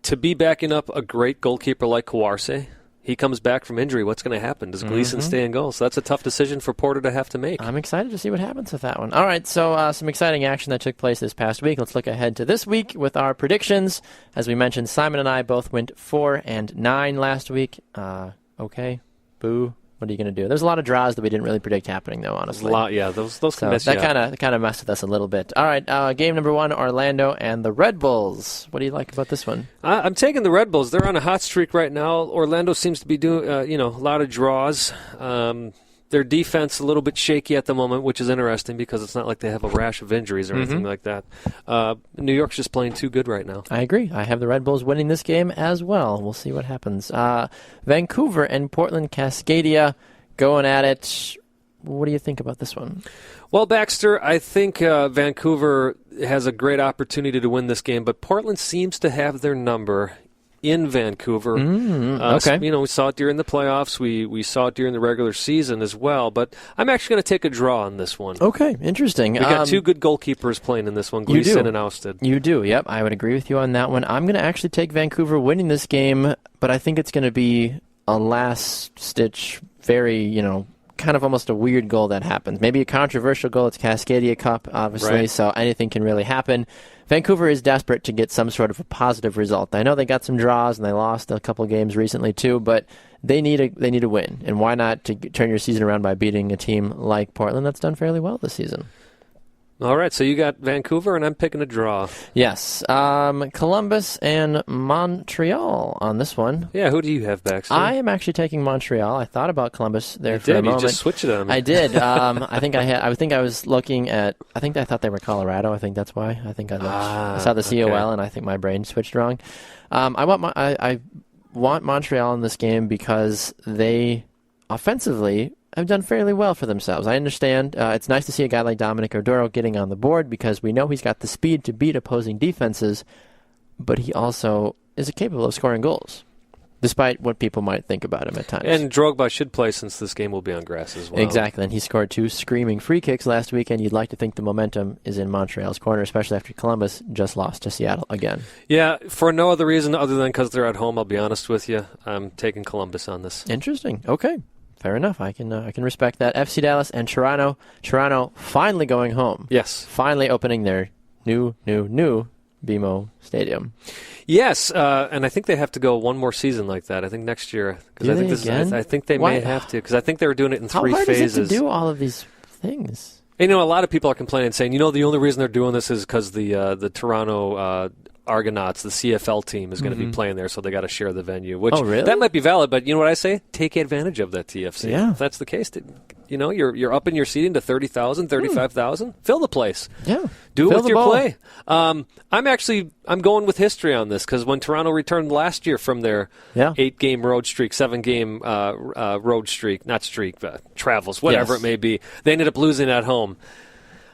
to be backing up a great goalkeeper like Kawarse, he comes back from injury. What's going to happen? Does Gleason stay in goal? So that's a tough decision for Porter to have to make. I'm excited to see what happens with that one. All right, so some exciting action that took place this past week. Let's look ahead to this week with our predictions. As we mentioned, Simon and I both went 4-9 last week. Okay, boo. What are you going to do? There's a lot of draws that we didn't really predict happening, though, honestly. A lot, yeah. Those can mess you up. That kind of messed with us a little bit. All right, game number 1, Orlando and the Red Bulls. What do you like about this one? I'm taking the Red Bulls. They're on a hot streak right now. Orlando seems to be doing, a lot of draws. Their defense a little bit shaky at the moment, which is interesting because it's not like they have a rash of injuries or anything like that. New York's just playing too good right now. I agree. I have the Red Bulls winning this game as well. We'll see what happens. Vancouver and Portland Cascadia going at it. What do you think about this one? Well, Baxter, I think Vancouver has a great opportunity to win this game, but Portland seems to have their number in Vancouver. Okay. We saw it during the playoffs. We saw it during the regular season as well. But I'm actually going to take a draw on this one. Okay, interesting. We got two good goalkeepers playing in this one, Gleason and Ousted. You do, yep. I would agree with you on that one. I'm going to actually take Vancouver winning this game, but I think it's going to be a last-stitch, very, kind of almost a weird goal that happens. Maybe a controversial goal. It's Cascadia Cup, obviously, so anything can really happen. Vancouver is desperate to get some sort of a positive result. I know they got some draws and they lost a couple of games recently too, but they need a win. And why not to turn your season around by beating a team like Portland that's done fairly well this season? All right, so you got Vancouver, and I'm picking a draw. Yes. Columbus and Montreal on this one. Yeah, who do you have, Baxter? I am actually taking Montreal. I thought about Columbus there for a moment. You just switched it on me. I did. I think I was looking at. I think I thought they were Colorado. I think that's why. I think I saw the COL, and I think my brain switched wrong. I want Montreal in this game because they offensively have done fairly well for themselves. I understand it's nice to see a guy like Dominic Oduro getting on the board because we know he's got the speed to beat opposing defenses, but he also is capable of scoring goals, despite what people might think about him at times. And Drogba should play since this game will be on grass as well. Exactly, and he scored 2 screaming free kicks last weekend. You'd like to think the momentum is in Montreal's corner, especially after Columbus just lost to Seattle again. Yeah, for no other reason other than because they're at home, I'll be honest with you. I'm taking Columbus on this. Interesting. Okay. Fair enough. I can respect that. FC Dallas and Toronto. Toronto finally going home. Yes. Finally opening their new BMO Stadium. Yes, and I think they have to go one more season like that. I think next year. I think they may have to because I think they were doing it in 3 phases. How hard is it to do all of these things? And, a lot of people are complaining, saying, the only reason they're doing this is because the Toronto Argonauts, the CFL team, is going to be playing there, so they got to share the venue. Which that might be valid, but you know what I say? Take advantage of that TFC. Yeah. If that's the case, you're upping your seating to 30,000, 35,000. Fill the place. Yeah. Do it with your play. I'm going with history on this because when Toronto returned last year from their 8-game road streak, 7-game road streak, not streak, but travels, whatever it may be, they ended up losing at home.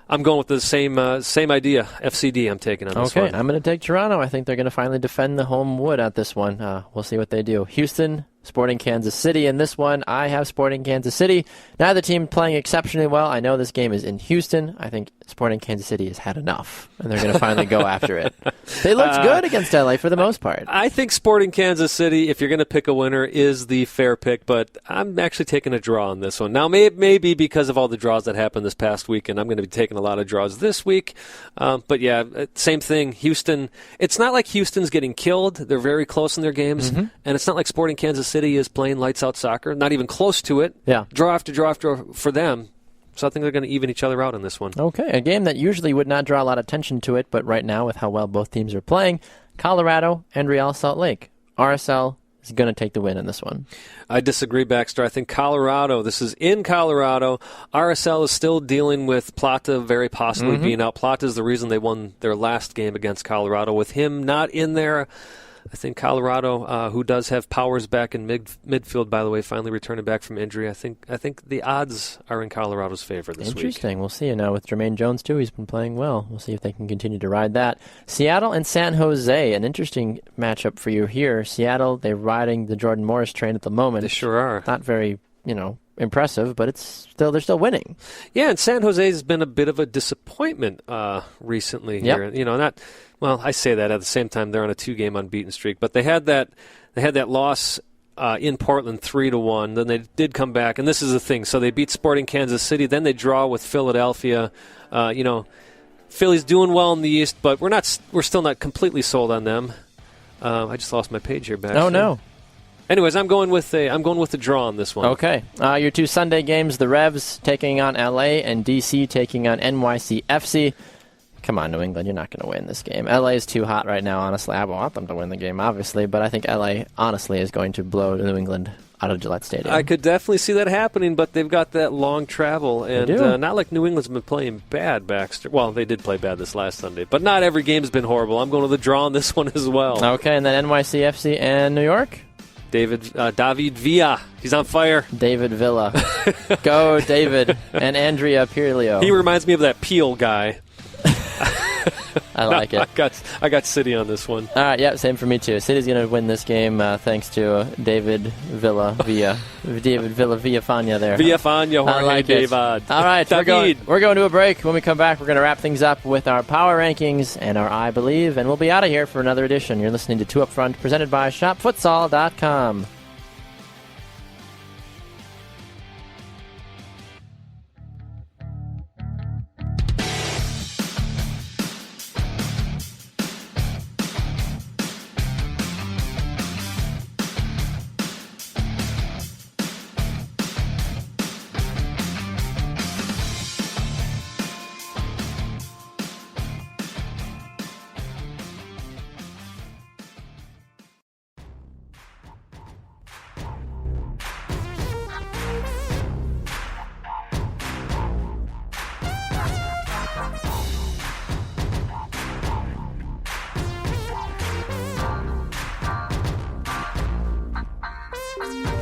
I'm going with the same idea. FCD I'm taking on this one. Okay, I'm going to take Toronto. I think they're going to finally defend the home wood at this one. We'll see what they do. Houston, Sporting Kansas City in this one. I have Sporting Kansas City. Neither team playing exceptionally well. I know this game is in Houston. I think Sporting Kansas City has had enough, and they're going to finally go after it. They looked good against LA for the most part. I think Sporting Kansas City, if you're going to pick a winner, is the fair pick, but I'm actually taking a draw on this one. Now, maybe because of all the draws that happened this past week, and I'm going to be taking a lot of draws this week. But yeah, same thing. Houston, it's not like Houston's getting killed. They're very close in their games, and it's not like Sporting Kansas City is playing lights-out soccer, not even close to it. Yeah. Draw after draw after for them. So I think they're going to even each other out in this one. Okay, a game that usually would not draw a lot of attention to it, but right now with how well both teams are playing, Colorado and Real Salt Lake. RSL is going to take the win in this one. I disagree, Baxter. I think Colorado, this is in Colorado. RSL is still dealing with Plata very possibly being out. Plata is the reason they won their last game against Colorado. With him not in there, I think Colorado, who does have Powers back in midfield, by the way, finally returning back from injury. I think the odds are in Colorado's favor this week. Interesting. We'll see. Now with Jermaine Jones, too, he's been playing well. We'll see if they can continue to ride that. Seattle and San Jose, an interesting matchup for you here. Seattle, they're riding the Jordan Morris train at the moment. They sure are. Not very, impressive, but they're still winning. Yeah, and San Jose has been a bit of a disappointment recently here. I say that at the same time they're on a 2-game unbeaten streak, but they had that loss in Portland 3-1. Then they did come back, and this is the thing. So they beat Sporting Kansas City, then they draw with Philadelphia. Philly's doing well in the East, but we're still not completely sold on them. I just lost my page here, Baxter. Oh no. Anyways, I'm going with the draw on this one. Okay. Your 2 Sunday games, the Revs taking on LA and DC taking on NYCFC. Come on, New England, you're not going to win this game. LA is too hot right now, honestly. I want them to win the game, obviously, but I think LA, honestly, is going to blow New England out of Gillette Stadium. I could definitely see that happening, but they've got that long travel, and not like New England's been playing bad, Baxter. Well, they did play bad this last Sunday, but not every game's been horrible. I'm going to the draw on this one as well. Okay, and then NYCFC and New York? David Villa. He's on fire. David Villa. Go, David. And Andrea Pirlio. He reminds me of that Peel guy. I like it. I got City on this one. All right, yeah, same for me too. City's going to win this game thanks to David Villafania there. Villafania, Jorge like David. All right, we're going to a break. When we come back, we're going to wrap things up with our power rankings and our I Believe, and we'll be out of here for another edition. You're listening to 2 Up Front, presented by ShopFutsal.com.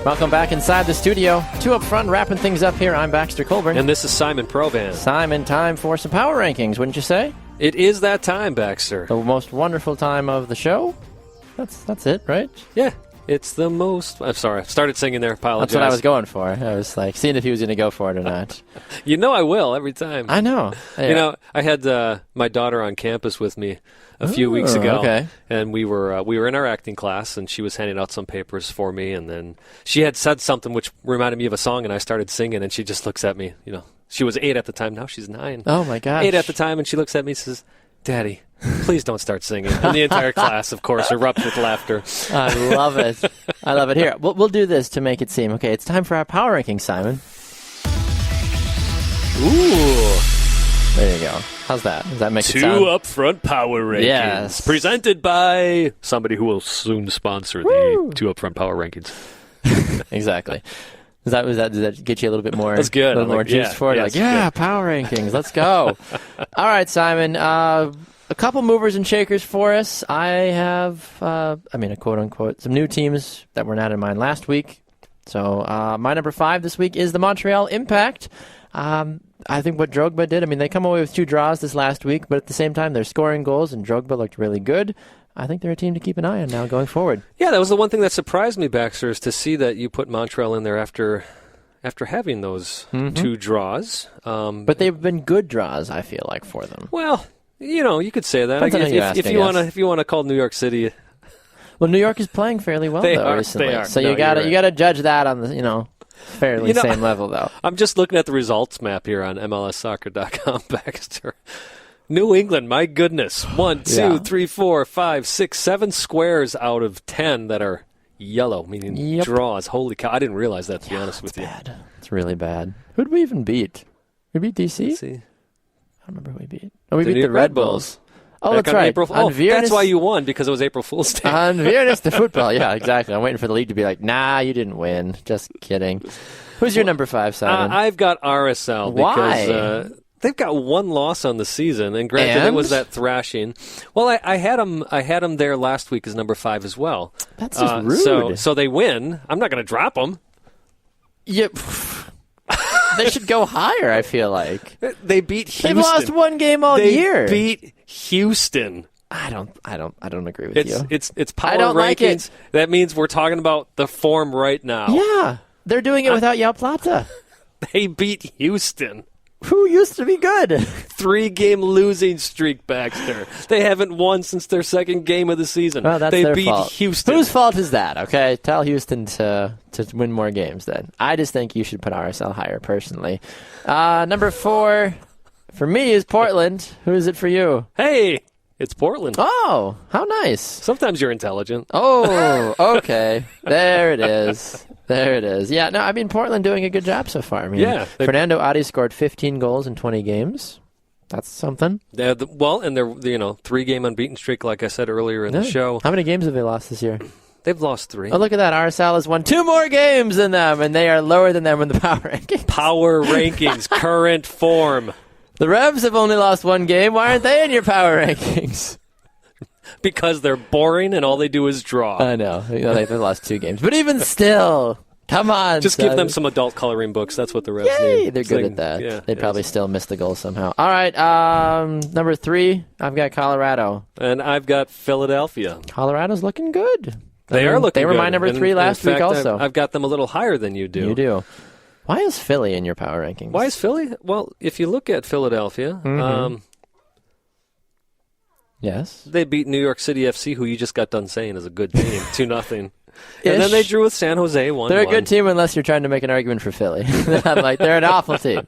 Welcome back inside the studio. 2 Up Front, wrapping things up here. I'm Baxter Colburn. And this is Simon Provan. Simon, time for some power rankings, wouldn't you say? It is that time, Baxter. The most wonderful time of the show? That's it, right? Yeah. It's the most... I'm sorry. I started singing there. Apologize. That's what I was going for. I was like, seeing if he was going to go for it or not. You know I will every time. I know. Yeah. You know, I had my daughter on campus with me a few weeks ago. Okay. And we were in our acting class, and she was handing out some papers for me, and then she had said something which reminded me of a song, and I started singing, and she just looks at me. You know, she was 8 at the time. Now she's 9. Oh, my gosh. 8 at the time, and she looks at me and says, "Daddy, please don't start singing." And the entire class, of course, erupts with laughter. I love it. I love it. Here, we'll do this to make it seem. Okay, it's time for our power ranking, Simon. Ooh. There you go. How's that? Does that make it 2 sound? Up Front Power Rankings. Yes. Presented by somebody who will soon sponsor the 2 Up Front Power Rankings. Exactly. Does that get you a little bit more? That's good. A little more juice for it? Yes, power rankings. Let's go. All right, Simon. A couple movers and shakers for us. I have, a quote-unquote, some new teams that were not in mine last week. So my number 5 this week is the Montreal Impact. I think what Drogba did, they come away with 2 draws this last week, but at the same time, they're scoring goals, and Drogba looked really good. I think they're a team to keep an eye on now going forward. Yeah, that was the one thing that surprised me, Baxter, is to see that you put Montreal in there after having those 2 draws. But they've been good draws, I feel like, for them. Well, you could say that. If you want to call New York City. Well, New York is playing fairly well recently. They are. So you gotta judge that on the fairly same level though. I'm just looking at the results map here on MLSsoccer.com, Baxter. New England, my goodness. 1, 2, 3, 4, 5, 6, 7 squares out of 10 that are yellow, meaning draws. Holy cow. I didn't realize that, to be honest with you. Bad. It's really bad. Who did we even beat? We beat DC? Let's see. I don't remember who we beat. Oh, we beat the Red Bulls. Oh, back that's right. That's why you won, because it was April Fool's Day. On Viernes de Football. Yeah, exactly. I'm waiting for the league to be like, nah, you didn't win. Just kidding. Who's your number 5, Simon? I've got RSL. Why? Because they've got 1 loss on the season, and granted, it was that thrashing. Well, I had them there last week as number 5 as well. That's just rude. So they win. I'm not going to drop them. Yep. They should go higher, I feel like. They beat Houston. They've lost 1 game all year. They beat Houston. I don't agree with you. It's power I don't rankings. like it. That means we're talking about the form right now. Yeah. They're doing it without Yao Plata. They beat Houston. Who used to be good? 3-game losing streak, Baxter. They haven't won since their second game of the season. Well, that's they their beat fault. Houston. Whose fault is that? Okay, tell Houston to win more games then. I just think you should put RSL higher, personally. Number 4 for me is Portland. Who is it for you? Hey, it's Portland. Oh, how nice. Sometimes you're intelligent. Oh, okay. There it is. There it is. Yeah, no, I mean, Portland doing a good job so far. I mean, Fernando Adi scored 15 goals in 20 games. That's something. And they're 3-game unbeaten streak, like I said earlier in the show. How many games have they lost this year? They've lost 3. Oh, look at that. RSL has won 2 more games than them, and they are lower than them in the power rankings. Power rankings, current form. The Revs have only lost 1 game. Why aren't they in your power rankings? Because they're boring and all they do is draw. I know. They've lost 2 games. But even still, come on. Just give them some adult coloring books. That's what the Revs need. They're good at that. Yeah, they'd probably still miss the goal somehow. All right. Number 3, I've got Colorado. And I've got Philadelphia. Colorado's looking good. They are looking good. They were my number 3 last week also. I've got them a little higher than you do. You do. Why is Philly in your power rankings? Why is Philly? Well, if you look at Philadelphia, yes, they beat New York City FC, who you just got done saying is a good team, 2-0. And then they drew with San Jose 1-1. They're a good team unless you're trying to make an argument for Philly. I'm like, they're an awful team.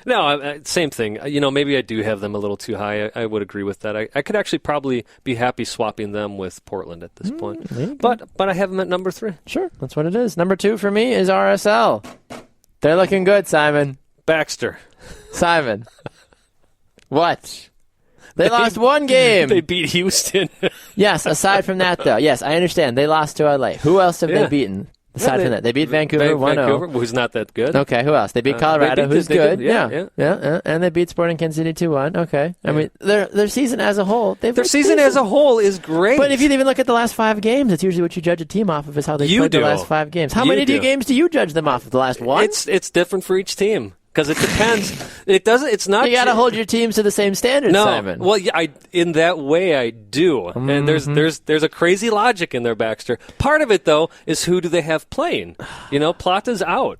No, same thing. Maybe I do have them a little too high. I would agree with that. I could actually probably be happy swapping them with Portland at this point. But I have them at number 3. Sure, that's what it is. Number 2 for me is RSL. They're looking good, Simon. Baxter. Simon. What? They lost 1 game. They beat Houston. Yes, aside from that, though. Yes, I understand. They lost to LA. Who else have they beaten? Aside from that, they beat Vancouver 1-0. Vancouver, who's not that good. Okay, who else? They beat Colorado, who's good. Yeah. And they beat Sporting Kansas City 2-1. Okay. I mean, their season as a whole, their season as a whole is great. But if you even look at the last 5 games, it's usually what you judge a team off of is how they played the last 5 games. How many games do you judge them off of? The last 1? It's different for each team. Because it depends. It's not. You got to hold your teams to the same standard, Simon. Well, yeah, in that way, I do. And there's a crazy logic in there, Baxter. Part of it, though, is who do they have playing? Plata's out.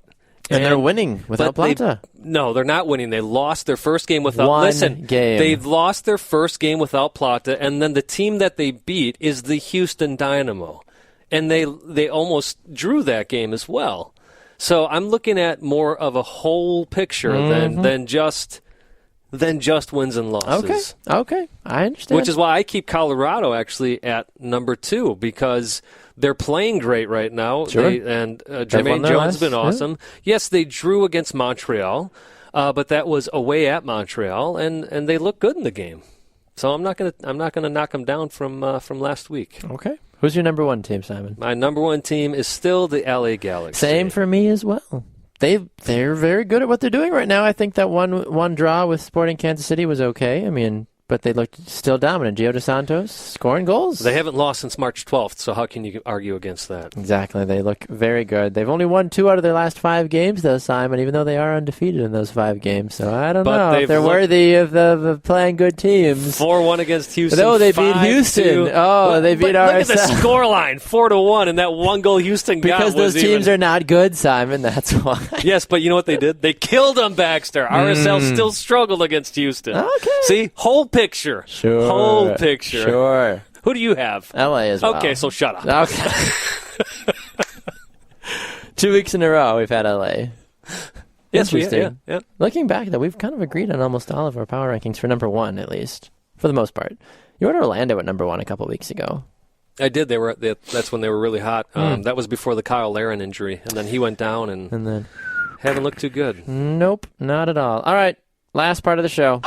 And they're winning without Plata. No, they're not winning. They lost their first game without... Game. They've lost their first game without Plata, and then the team that they beat is the Houston Dynamo. And they almost drew that game as well. So I'm looking at more of a whole picture than just wins and losses. Okay, I understand. Which is why I keep Colorado actually at number 2 because they're playing great right now. Sure. Jermaine Jones has been awesome. Yeah. Yes, they drew against Montreal, but that was away at Montreal, and they look good in the game. So I'm not gonna knock them down from last week. Okay. Who's your number 1 team, Simon? My number 1 team is still the LA Galaxy. Same for me as well. They're very good at what they're doing right now. I think that one draw with Sporting Kansas City was okay. I mean, but they looked still dominant. Gio Dos Santos scoring goals. They haven't lost since March 12th, so how can you argue against that? Exactly. They look very good. They've only won 2 out of their last 5 games, though, Simon, even though they are undefeated in those 5 games. So I don't know if they're worthy of playing good teams. 4-1 against Houston. No, they beat Houston. Oh, they beat RSL. Look at the scoreline, 4-1, and that 1 goal Houston got because those teams are not good, Simon. That's why. Yes, but you know what they did? They killed them, Baxter. RSL still struggled against Houston. Okay. See? Whole picture. Sure. Whole picture. Sure. Who do you have? LA as well. Okay, so shut up. Okay. 2 weeks in a row we've had LA. Yes, interesting. Yeah. Looking back, though, we've kind of agreed on almost all of our power rankings for number 1, at least, for the most part. You had Orlando at number 1 a couple weeks ago. I did. That's when they were really hot. That was before the Kyle Larin injury, and then he went down and then haven't looked too good. Nope, not at all. All right, last part of the show.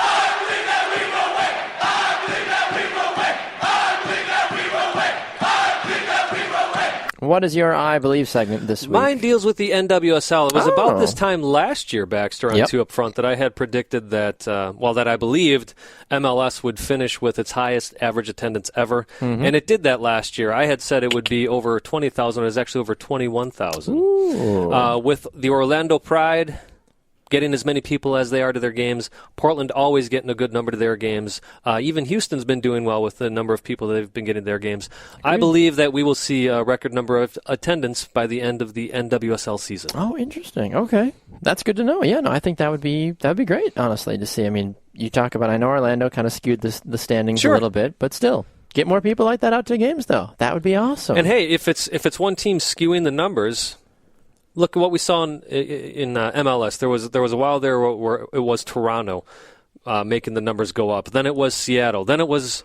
What is your I Believe segment this week? Mine deals with the NWSL. It was about this time last year, Baxter, on 2 Up Front, that I had predicted that, that I believed MLS would finish with its highest average attendance ever. And it did that last year. I had said it would be over 20,000. It was actually over 21,000. With the Orlando Pride getting as many people as they are to their games. Portland always getting a good number to their games. Even Houston's been doing well with the number of people that they've been getting to their games. I believe that we will see a record number of attendance by the end of the NWSL season. Oh, interesting. Okay. That's good to know. Yeah, no, I think that would be great, honestly, to see. I mean, you talk about, I know Orlando kind of skewed the standings a little bit, but still. Get more people like that out to games, though. That would be awesome. And hey, if it's one team skewing the numbers, look at what we saw in MLS. There was a while there where it was Toronto making the numbers go up. Then it was Seattle. Then it was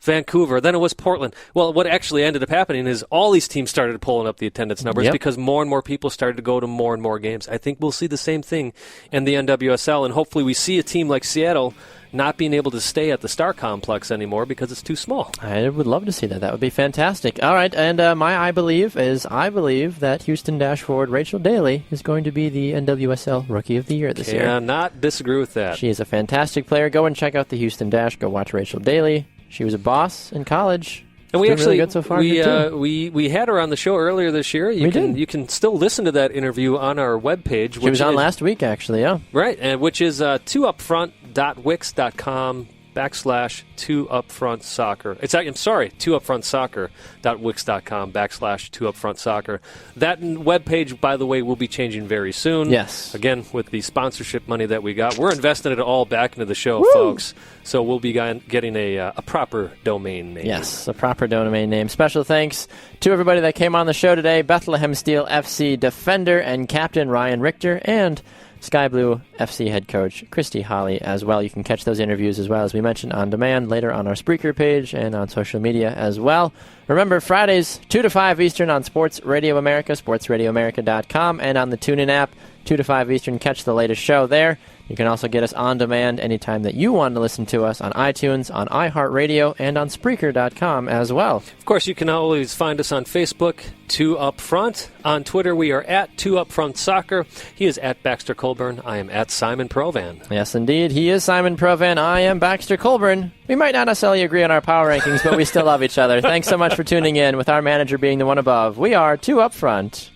Vancouver. Then it was Portland. Well, what actually ended up happening is all these teams started pulling up the attendance numbers because more and more people started to go to more and more games. I think we'll see the same thing in the NWSL, and hopefully we see a team like Seattle not being able to stay at the Star Complex anymore because it's too small. I would love to see that. That would be fantastic. All right, and my I believe that Houston Dash forward Rachel Daly is going to be the NWSL Rookie of the Year this year. Cannot disagree with that. She is a fantastic player. Go and check out the Houston Dash. Go watch Rachel Daly. She was a boss in college. And we actually really good so far. We had her on the show earlier this year. You can still listen to that interview on our webpage. She was on last week, actually, yeah. Right, and which is 2upfront.wix.com/2upfrontsoccer. 2upfrontsoccer.wix.com/2upfrontsoccer. That webpage, by the way, will be changing very soon. Yes. Again, with the sponsorship money that we got, we're investing it all back into the show, Woo! folks. So we'll be getting a proper domain name. Yes, a proper domain name. Special thanks to everybody that came on the show today. Bethlehem Steel FC defender and captain Ryan Richter, and Sky Blue FC head coach Christy Holly as well. You can catch those interviews as well, as we mentioned, on demand later on our Spreaker page and on social media as well. Remember, Fridays 2 to 5 Eastern on Sports Radio America, sportsradioamerica.com, and on the TuneIn app, 2 to 5 Eastern. Catch the latest show there. You can also get us on demand anytime that you want to listen to us on iTunes, on iHeartRadio, and on Spreaker.com as well. Of course, you can always find us on Facebook, 2 Up Front. On Twitter, we are at 2 Up Front Soccer. He is at Baxter Colburn. I am at Simon Provan. Yes, indeed. He is Simon Provan. I am Baxter Colburn. We might not necessarily agree on our power rankings, but we still love each other. Thanks so much for tuning in. With our manager being the one above, we are 2 Up Front.